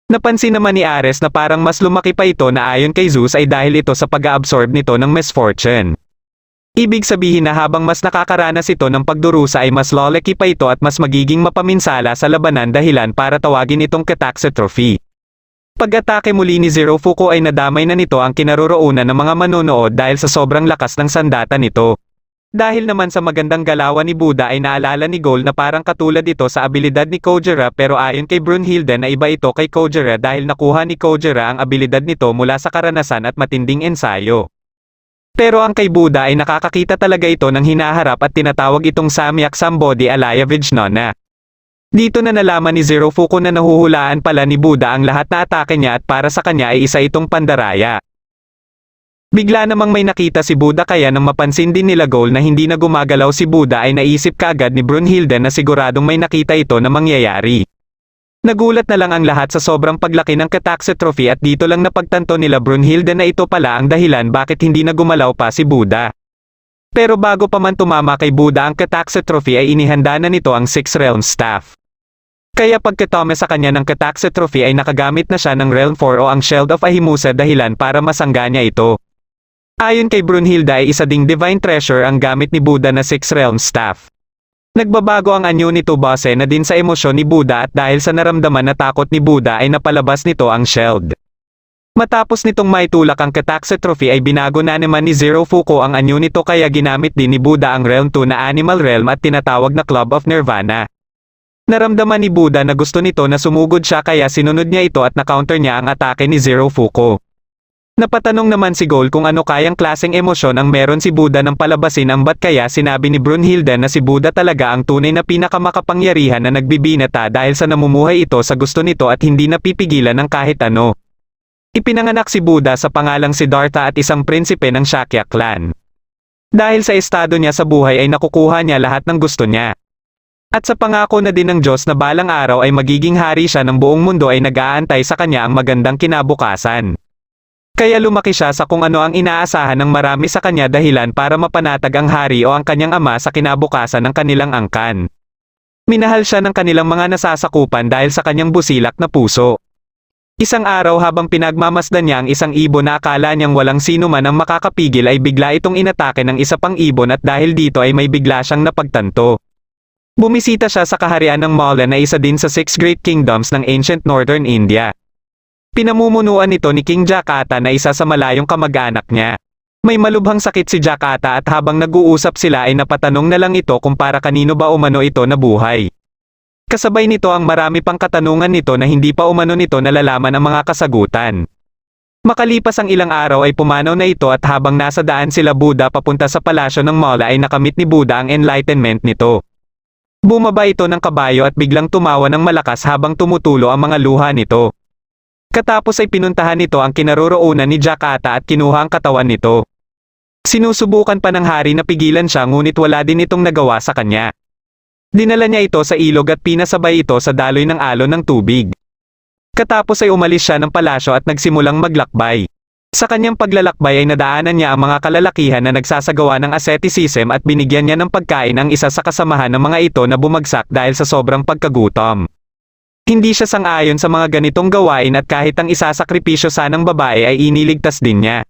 Napansin naman ni Ares na parang mas lumaki pa ito na ayon kay Zeus ay dahil ito sa pag-absorb nito ng misfortune. Ibig sabihin na habang mas nakakaranas ito ng pagdurusa ay mas loleki pa ito at mas magiging mapaminsala sa labanan dahilan para tawagin itong catastrophe. Pag-atake muli ni Zero Fuko ay nadamay na nito ang kinaroroonan ng mga manonood dahil sa sobrang lakas ng sandata nito. Dahil naman sa magandang galawan ni Buddha ay naalala ni Goal na parang katulad ito sa abilidad ni Kojira pero ayon kay Brunhilde na iba ito kay Kojira dahil nakuha ni Kojira ang abilidad nito mula sa karanasan at matinding ensayo. Pero ang kay Buddha ay nakakakita talaga ito ng hinaharap at tinatawag itong Samyak Sambodhi Alaya Vijnana. Dito na nalaman ni Zero Fuko na nahuhulaan pala ni Buddha ang lahat na atake niya at para sa kanya ay isa itong pandaraya. Bigla namang may nakita si Buddha kaya nang mapansin din nila Goal na hindi na gumagalaw si Buddha ay naisip kaagad ni Brunhilde na siguradong may nakita ito na mangyayari. Nagulat na lang ang lahat sa sobrang paglaki ng catastrophe at dito lang napagtanto nila Brunhilde na ito pala ang dahilan bakit hindi na gumalaw pa si Buddha. Pero bago pa man tumama kay Buddha ang catastrophe ay inihanda na nito ang 6 realm staff. Kaya pagkatome sa kanya ng catastrophe ay nakagamit na siya ng realm 4 o ang Shield of Ahimusa dahilan para masangga niya ito. Ayon kay Brunhilde ay isa ding divine treasure ang gamit ni Buddha na 6 realm staff. Nagbabago ang anyo nito base na din sa emosyon ni Buddha at dahil sa naramdaman na takot ni Buddha ay napalabas nito ang shield. Matapos nitong maitulak ang catastrophe ay binago na naman ni Zero Fuko ang anyo nito kaya ginamit din ni Buddha ang realm 2 na animal realm at tinatawag na Club of Nirvana. Naramdaman ni Buddha na gusto nito na sumugod siya kaya sinunod niya ito at na-counter niya ang atake ni Zero Fuko. Napatanong naman si Goal kung ano kayang klaseng emosyon ang meron si Buddha nang palabasin ang bat kaya sinabi ni Brunhilde na si Buddha talaga ang tunay na pinakamakapangyarihan na nagbibinata dahil sa namumuhay ito sa gusto nito at hindi napipigilan ng kahit ano. Ipinanganak si Buddha sa pangalang Siddhartha at isang prinsipe ng Shakya clan. Dahil sa estado niya sa buhay ay nakukuha niya lahat ng gusto niya. At sa pangako na din ng Diyos na balang araw ay magiging hari siya ng buong mundo ay nag-aantay sa kanya ang magandang kinabukasan. Kaya lumaki siya sa kung ano ang inaasahan ng marami sa kanya dahilan para mapanatag ang hari o ang kanyang ama sa kinabukasan ng kanilang angkan. Minahal siya ng kanilang mga nasasakupan dahil sa kanyang busilak na puso. Isang araw habang pinagmamasdan niya ang isang ibon na akala niyang walang sino man ang makakapigil ay bigla itong inatake ng isa pang ibon at dahil dito ay may bigla siyang napagtanto. Bumisita siya sa kaharian ng Malla na isa din sa 6 Great Kingdoms ng ancient Northern India. Pinamumunuan nito ni King Jakata na isa sa malayong kamag-anak niya. May malubhang sakit si Jakata at habang nag-uusap sila ay napatanong na lang ito kung para kanino ba umano ito nabuhay. Kasabay nito ang marami pang katanungan nito na hindi pa umano nito nalalaman ang mga kasagutan. Makalipas ang ilang araw ay pumanaw na ito at habang nasa daan sila Buddha papunta sa palasyo ng Malla ay nakamit ni Buddha ang enlightenment nito. Bumaba ito ng kabayo at biglang tumawa ng malakas habang tumutulo ang mga luha nito. Katapos ay pinuntahan nito ang kinaroroonan ni Jakata at kinuha ang katawan nito. Sinusubukan pa ng hari na pigilan siya ngunit wala din itong nagawa sa kanya. Dinala niya ito sa ilog at pinasabay ito sa daloy ng alon ng tubig. Katapos ay umalis siya ng palasyo at nagsimulang maglakbay. Sa kanyang paglalakbay ay nadaanan niya ang mga kalalakihan na nagsasagawa ng asceticism at binigyan niya ng pagkain ang isa sa kasamahan ng mga ito na bumagsak dahil sa sobrang pagkagutom. Hindi siya sang-ayon sa mga ganitong gawain at kahit ang isasakripisyo sanang babae ay iniligtas din niya.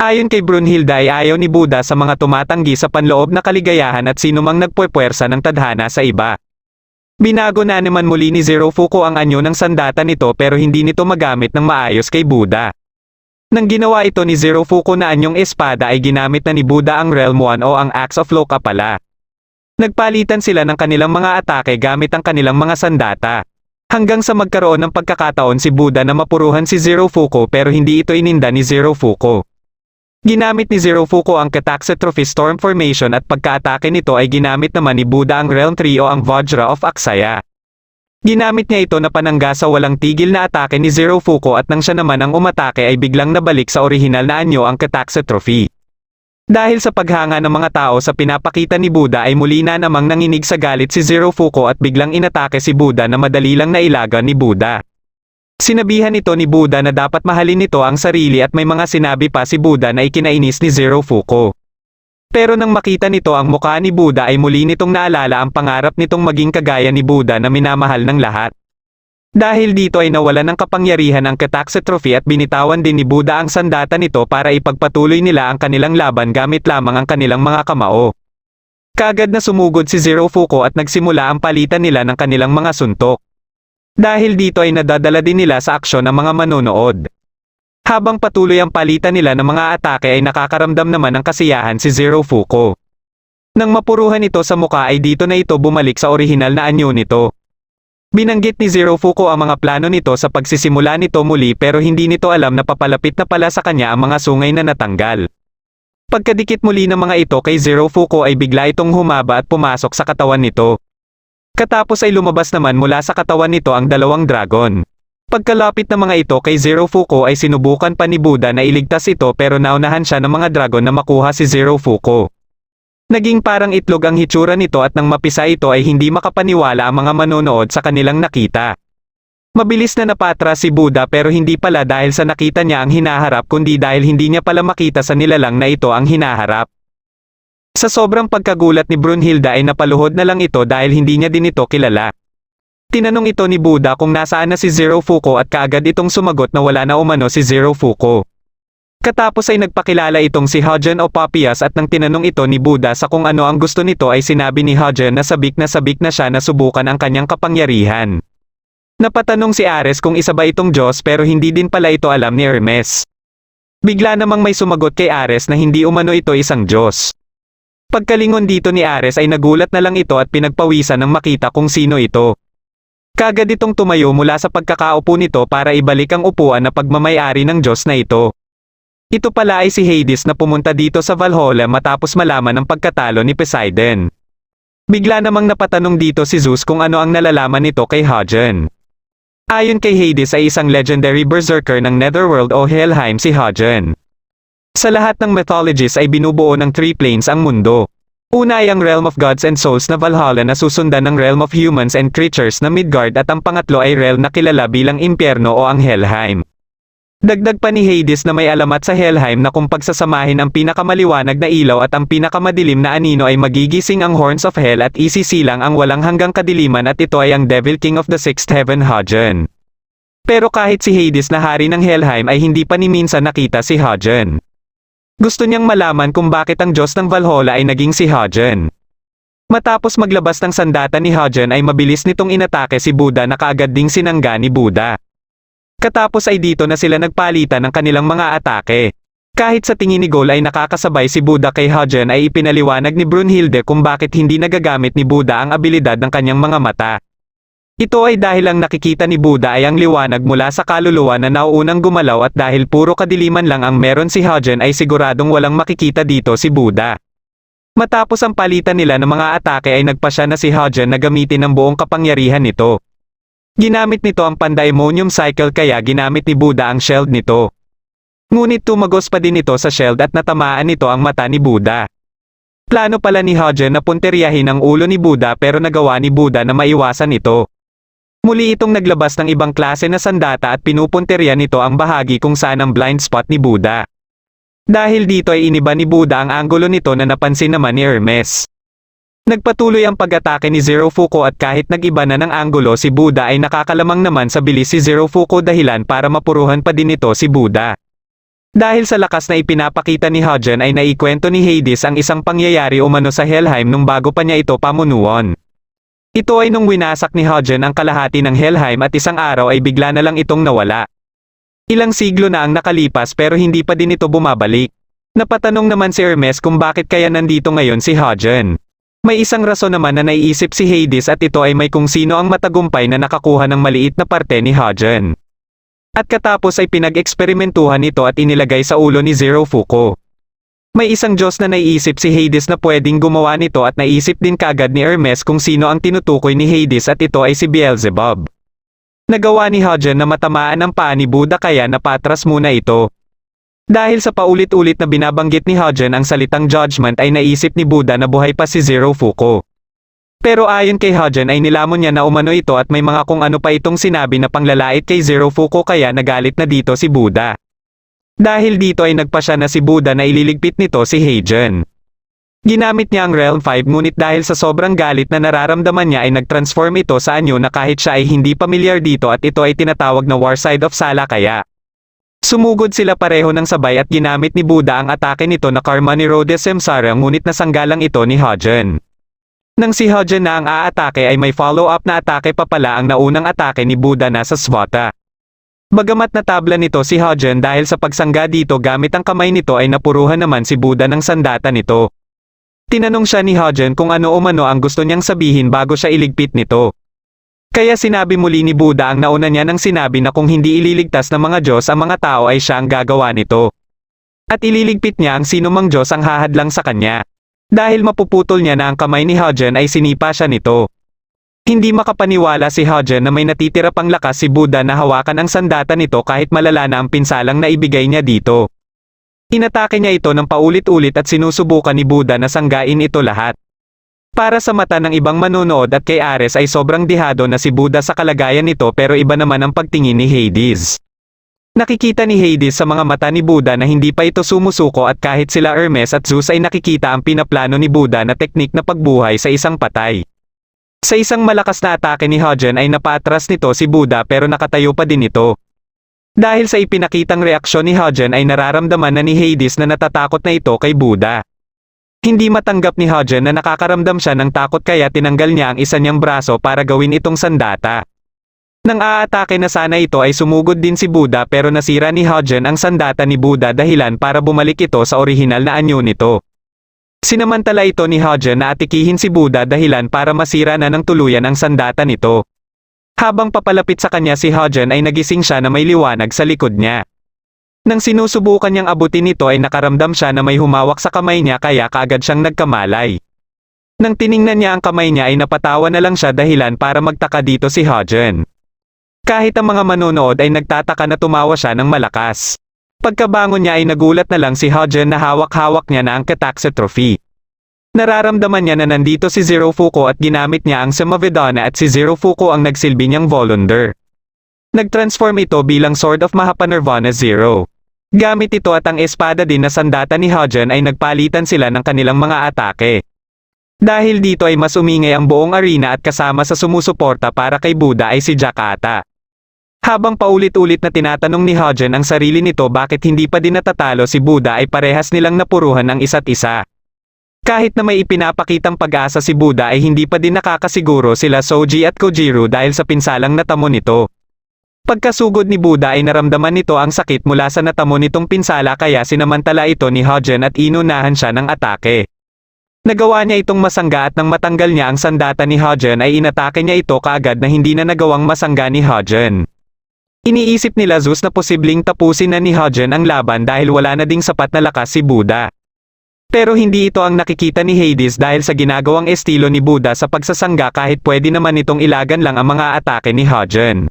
Ayon kay Brunhilda ay ayaw ni Buddha sa mga tumatanggi sa panloob na kaligayahan at sinumang nagpupuwersa ng tadhana sa iba. Binago na naman muli ni Zero Fuko ang anyo ng sandata nito pero hindi nito magamit ng maayos kay Buddha. Nang ginawa ito ni Zero Fuko na anyong espada ay ginamit na ni Buddha ang Realm 1 o ang Axe of Lokapala. Nagpalitan sila ng kanilang mga atake gamit ang kanilang mga sandata. Hanggang sa magkaroon ng pagkakataon si Buddha na mapuruhan si Zero Fuko pero hindi ito ininda ni Zero Fuko. Ginamit ni Zero Fuko ang Kataxatrophy Storm Formation at pagka-atake nito ay ginamit naman ni Buddha ang Realm 3 o ang Vajra of Aksaya. Ginamit niya ito na panangga sa walang tigil na atake ni Zero Fuko at nang siya naman ang umatake ay biglang nabalik sa orihinal na anyo ang Kataxatrophy. Dahil sa paghanga ng mga tao sa pinapakita ni Buddha ay muli na namang nanginig sa galit si Zero Fuko at biglang inatake si Buddha na madali lang nailaga ni Buddha. Sinabihan ito ni Buddha na dapat mahalin nito ang sarili at may mga sinabi pa si Buddha na ikinainis ni Zero Fuko. Pero nang makita nito ang mukha ni Buddha ay muli nitong naalala ang pangarap nitong maging kagaya ni Buddha na minamahal ng lahat. Dahil dito ay nawalan ng kapangyarihan ang Kataxatrophy at binitawan din ni Buddha ang sandata nito para ipagpatuloy nila ang kanilang laban gamit lamang ang kanilang mga kamao. Kaagad na sumugod si Zero Fuko at nagsimula ang palitan nila ng kanilang mga suntok. Dahil dito ay nadadala din nila sa aksyon ang mga manonood. Habang patuloy ang palitan nila ng mga atake ay nakakaramdam naman ng kasiyahan si Zero Fuko. Nang mapuruhan ito sa muka ay dito na ito bumalik sa orihinal na anyo nito. Binanggit ni Zero Fuko ang mga plano nito sa pagsisimula nito muli pero hindi nito alam na papalapit na pala sa kanya ang mga sungay na natanggal. Pagkadikit muli ng mga ito kay Zero Fuko ay bigla itong humaba at pumasok sa katawan nito. Katapos ay lumabas naman mula sa katawan nito ang dalawang dragon. Pagkalapit ng mga ito kay Zero Fuko ay sinubukan pa ni Buddha na iligtas ito pero naunahan siya ng mga dragon na makuha si Zero Fuko. Naging parang itlog ang hitsura nito at nang mapisa ito ay hindi makapaniwala ang mga manonood sa kanilang nakita. Mabilis na napatras si Buddha pero hindi pala dahil sa nakita niya ang hinaharap kundi dahil hindi niya pala makita sa nilalang na ito ang hinaharap. Sa sobrang pagkagulat ni Brunhilda ay napaluhod na lang ito dahil hindi niya din ito kilala. Tinanong ito ni Buddha kung nasaan na si Zero Fuko at kaagad itong sumagot na wala na umano si Zero Fuko. Katapos ay nagpakilala itong si Hajan o Papias at nang tinanong ito ni Buddha sa kung ano ang gusto nito ay sinabi ni Hajan na sabik na siya na subukan ang kanyang kapangyarihan. Napatanong si Ares kung isa ba itong Diyos pero hindi din pala ito alam ni Hermes. Bigla namang may sumagot kay Ares na hindi umano ito isang Diyos. Pagkalingon dito ni Ares ay nagulat na lang ito at pinagpawisan nang makita kung sino ito. Kagad itong tumayo mula sa pagkakaupo nito para ibalik ang upuan na pagmamayari ng Diyos na ito. Ito pala ay si Hades na pumunta dito sa Valhalla matapos malaman ang pagkatalo ni Poseidon. Bigla namang napatanong dito si Zeus kung ano ang nalalaman nito kay Hajan. Ayon kay Hades ay isang legendary berserker ng Netherworld o Helheim si Hajan. Sa lahat ng mythologies ay binubuo ng 3 planes ang mundo. Una ay ang Realm of Gods and Souls na Valhalla na susundan ng Realm of Humans and Creatures na Midgard at ang pangatlo ay realm na kilala bilang Impyerno o ang Helheim. Dagdag pa ni Hades na may alamat sa Helheim na kung pagsasamahin ang pinakamaliwanag na ilaw at ang pinakamadilim na anino ay magigising ang Horns of Hell at isisilang ang walang hanggang kadiliman at ito ay ang Devil King of the Sixth Heaven Hajan. Pero kahit si Hades na hari ng Helheim ay hindi pa ni minsan nakita si Hagen. Gusto niyang malaman kung bakit ang Diyos ng Valhalla ay naging si Hagen. Matapos maglabas ng sandata ni Hagen ay mabilis nitong inatake si Buddha na kaagad ding sinangga ni Buddha. Katapos ay dito na sila nagpalitan ng kanilang mga atake. Kahit sa tingin ni Gol ay nakakasabay si Buddha kay Hagen ay ipinaliwanag ni Brunhilde kung bakit hindi nagagamit ni Buddha ang abilidad ng kanyang mga mata. Ito ay dahil ang nakikita ni Buddha ay ang liwanag mula sa kaluluwa na nauunang gumalaw at dahil puro kadiliman lang ang meron si Hagen ay siguradong walang makikita dito si Buddha. Matapos ang palitan nila ng mga atake ay nagpasya na si Hagen na gamitin ang buong kapangyarihan nito. Ginamit nito ang Pandaemonium Cycle kaya ginamit ni Buddha ang shield nito. Ngunit tumagos pa din ito sa shield at natamaan nito ang mata ni Buddha. Plano pala ni Hagen na punteryahin ang ulo ni Buddha pero nagawa ni Buddha na maiwasan ito. Muli itong naglabas ng ibang klase na sandata at pinupunterya nito ang bahagi kung saan ang blind spot ni Buddha. Dahil dito ay iniba ni Buddha ang anggulo nito na napansin naman ni Hermes. Nagpatuloy ang pag-atake ni Zero Fuko at kahit nag-iba na ng anggulo si Buddha ay nakakalamang naman sa bilis si Zero Fuko dahilan para mapuruhan pa din ito si Buddha. Dahil sa lakas na ipinapakita ni Hagen ay naikwento ni Hades ang isang pangyayari umano sa Helheim nung bago pa niya ito pamunuan. Ito ay nung winasak ni Hagen ang kalahati ng Helheim at isang araw ay bigla na lang itong nawala. Ilang siglo na ang nakalipas pero hindi pa din ito bumabalik. Napatanong naman si Hermes kung bakit kaya nandito ngayon si Hagen. May isang rason naman na naiisip si Hades at ito ay may kung sino ang matagumpay na nakakuha ng maliit na parte ni Hagen. At katapos ay pinag-eksperimentuhan ito at inilagay sa ulo ni Zero Fuko. May isang Diyos na naiisip si Hades na pwedeng gumawa nito at naisip din kaagad ni Hermes kung sino ang tinutukoy ni Hades at ito ay si Beelzebub. Nagawa ni Hagen na matamaan ang paa ni Buddha kaya napatras muna ito. Dahil sa paulit-ulit na binabanggit ni Hagen ang salitang judgment ay naisip ni Buddha na buhay pa si Zero Fuko. Pero ayon kay Hagen ay nilamon niya na umano ito at may mga kung ano pa itong sinabi na panglalait kay Zero Fuko kaya nagalit na dito si Buddha. Dahil dito ay nagpasya na si Buddha na ililigpit nito si Hagen. Ginamit niya ang Realm 5 ngunit dahil sa sobrang galit na nararamdaman niya ay nagtransform ito sa anyo na kahit siya ay hindi pamilyar dito at ito ay tinatawag na Warside of Sala kaya. Sumugod sila pareho ng sabay at ginamit ni Buddha ang atake nito na Karma ni Rhodes Samsara ngunit nasanggalang ito ni Hagen. Nang si Hagen na ang aatake ay may follow-up na atake pa pala ang naunang atake ni Buddha na sa Svata. Bagamat natabla nito si Hagen dahil sa pagsangga dito gamit ang kamay nito ay napuruhan naman si Buddha ng sandata nito. Tinanong siya ni Hagen kung ano-umano ang gusto niyang sabihin bago siya iligpit nito. Kaya sinabi muli ni Buddha ang nauna niya nang sinabi na kung hindi ililigtas ng mga Diyos ang mga tao ay siya ang gagawa nito. At ililigpit niya ang sinumang Diyos ang hahadlang sa kanya. Dahil mapuputol niya na ang kamay ni Hagen ay sinipa siya nito. Hindi makapaniwala si Hagen na may natitira pang lakas si Buddha na hawakan ang sandata nito kahit malala na ang pinsalang na ibigay niya dito. Inatake niya ito ng paulit-ulit at sinusubukan ni Buddha na sanggain ito lahat. Para sa mata ng ibang manonood at kay Ares ay sobrang dihado na si Buddha sa kalagayan nito pero iba naman ang pagtingin ni Hades. Nakikita ni Hades sa mga mata ni Buddha na hindi pa ito sumusuko at kahit sila Hermes at Zeus ay nakikita ang pinaplano ni Buddha na teknik na pagbuhay sa isang patay. Sa isang malakas na atake ni Hagen ay napatras nito si Buddha pero nakatayo pa din ito. Dahil sa ipinakitang reaksyon ni Hagen ay nararamdaman na ni Hades na natatakot na ito kay Buddha. Hindi matanggap ni Hagen na nakakaramdam siya ng takot kaya tinanggal niya ang isa niyang braso para gawin itong sandata. Nang aatake na sana ito ay sumugod din si Buddha pero nasira ni Hagen ang sandata ni Buddha dahilan para bumalik ito sa orihinal na anyo nito. Sinamantala ito ni Hagen na atikihin si Buddha dahilan para masira na ng tuluyan ang sandata nito. Habang papalapit sa kanya si Hagen ay nagising siya na may liwanag sa likod niya. Nang sinusubukan niyang abutin ito ay nakaramdam siya na may humawak sa kamay niya kaya kaagad siyang nagkamalay. Nang tiningnan niya ang kamay niya ay napatawa na lang siya dahilan para magtaka dito si Hagen. Kahit ang mga manonood ay nagtataka na tumawa siya ng malakas. Pagkabangon niya ay nagulat na lang si Hagen na hawak-hawak niya na ang Kataxe Trophy. Nararamdaman niya na nandito si Zero Fuko at ginamit niya ang Samavedana at si Zero Fuko ang nagsilbi niyang Volunder. Nagtransform ito bilang Sword of Mahapanirvana Zero. Gamit ito at ang espada din na sandata ni Hagen ay nagpalitan sila ng kanilang mga atake. Dahil dito ay mas umingay ang buong arena at kasama sa sumusuporta para kay Buddha ay si Jakata. Habang paulit-ulit na tinatanong ni Hyojin ang sarili nito bakit hindi pa din natatalo si Buddha ay parehas nilang napuruhan ang isa't isa. Kahit na may ipinapakitang pag-asa si Buddha ay hindi pa din nakakasiguro sila Soji at Kojiro dahil sa pinsalang natamo nito. Pagkasugod ni Buddha ay naramdaman nito ang sakit mula sa natamo nitong pinsala kaya sinamantala ito ni Hyojin at inunahan siya ng atake. Nagawa niya itong masangga at nang matanggal niya ang sandata ni Hyojin ay inatake niya ito kaagad na hindi na nagawang masangga ni Hyojin. Iniisip nila Zeus na posibleng tapusin na ni Hyojin ang laban dahil wala na ding sapat na lakas si Buddha. Pero hindi ito ang nakikita ni Hades dahil sa ginagawang estilo ni Buddha sa pagsasangga kahit pwede naman itong ilagan lang ang mga atake ni Hyojin.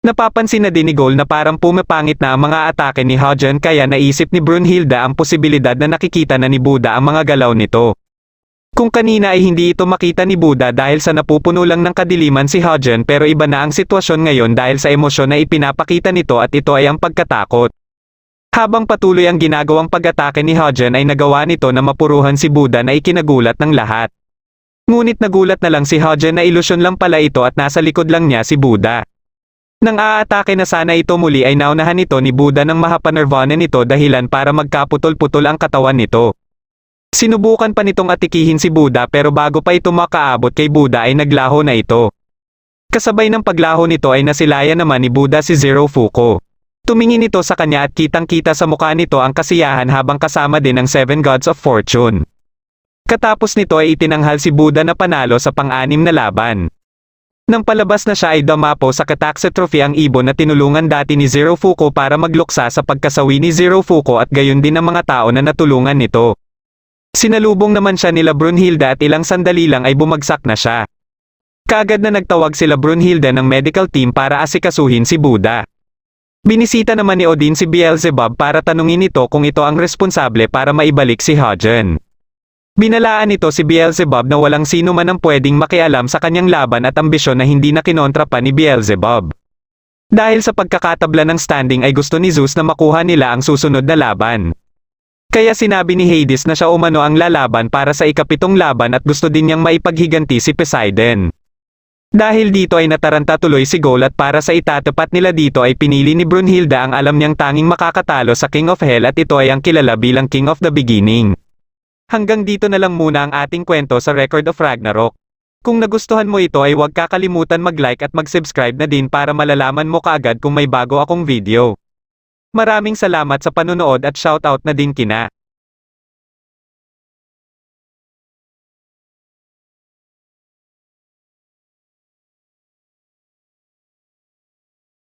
Napapansin na din ni Gold na parang pumapangit na ang mga atake ni Hyojin kaya naisip ni Brunhilde ang posibilidad na nakikita na ni Buddha ang mga galaw nito. Kung kanina ay hindi ito makita ni Buddha dahil sa napupuno lang ng kadiliman si Hyojin pero iba na ang sitwasyon ngayon dahil sa emosyon na ipinapakita nito at ito ay ang pagkatakot. Habang patuloy ang ginagawang pag-atake ni Hyojin ay nagawa nito na mapuruhan si Buddha na ikinagulat ng lahat. Ngunit nagulat na lang si Hyojin na ilusyon lang pala ito at nasa likod lang niya si Buddha. Nang aatake na sana ito muli ay naunahan ito ni Buddha ng mahapanirvana nito dahilan para magkaputol-putol ang katawan nito. Sinubukan pa nitong atikihin si Buddha pero bago pa ito makaabot kay Buddha ay naglaho na ito. Kasabay ng paglaho nito ay nasilaya naman ni Buddha si Zero Fuko. Tumingin ito sa kanya at kitang-kita sa mukha nito ang kasiyahan habang kasama din ang Seven Gods of Fortune. Katapos nito ay itinanghal si Buddha na panalo sa pang-anim na laban. Nang palabas na siya ay damapo sa Kataxe Trophy ang ibon na tinulungan dati ni Zero Fuko para magluksa sa pagkasawi ni Zero Fuko at gayon din ang mga tao na natulungan nito. Sinalubong naman siya nila Brunhilde at ilang sandali lang ay bumagsak na siya. Kaagad na nagtawag sila Brunhilde ng medical team para asikasuhin si Buddha. Binisita naman ni Odin si Beelzebub para tanungin ito kung ito ang responsable para maibalik si Hyojin. Binalaan nito si Beelzebub na walang sino man ang pwedeng makialam sa kanyang laban at ambisyon na hindi na kinontra pa ni Beelzebub. Dahil sa pagkakatabla ng standing ay gusto ni Zeus na makuha nila ang susunod na laban. Kaya sinabi ni Hades na siya umano ang lalaban para sa ikapitong laban at gusto din niyang maipaghiganti si Poseidon. Dahil dito ay nataranta tuloy si Gold at para sa itatapat nila dito ay pinili ni Brunhilde ang alam niyang tanging makakatalo sa King of Hell at ito ay ang kilala bilang King of the Beginning. Hanggang dito na lang muna ang ating kwento sa Record of Ragnarok. Kung nagustuhan mo ito ay huwag kakalimutan mag-like at mag-subscribe na din para malalaman mo kaagad kung may bago akong video. Maraming salamat sa panonood at shoutout na din kina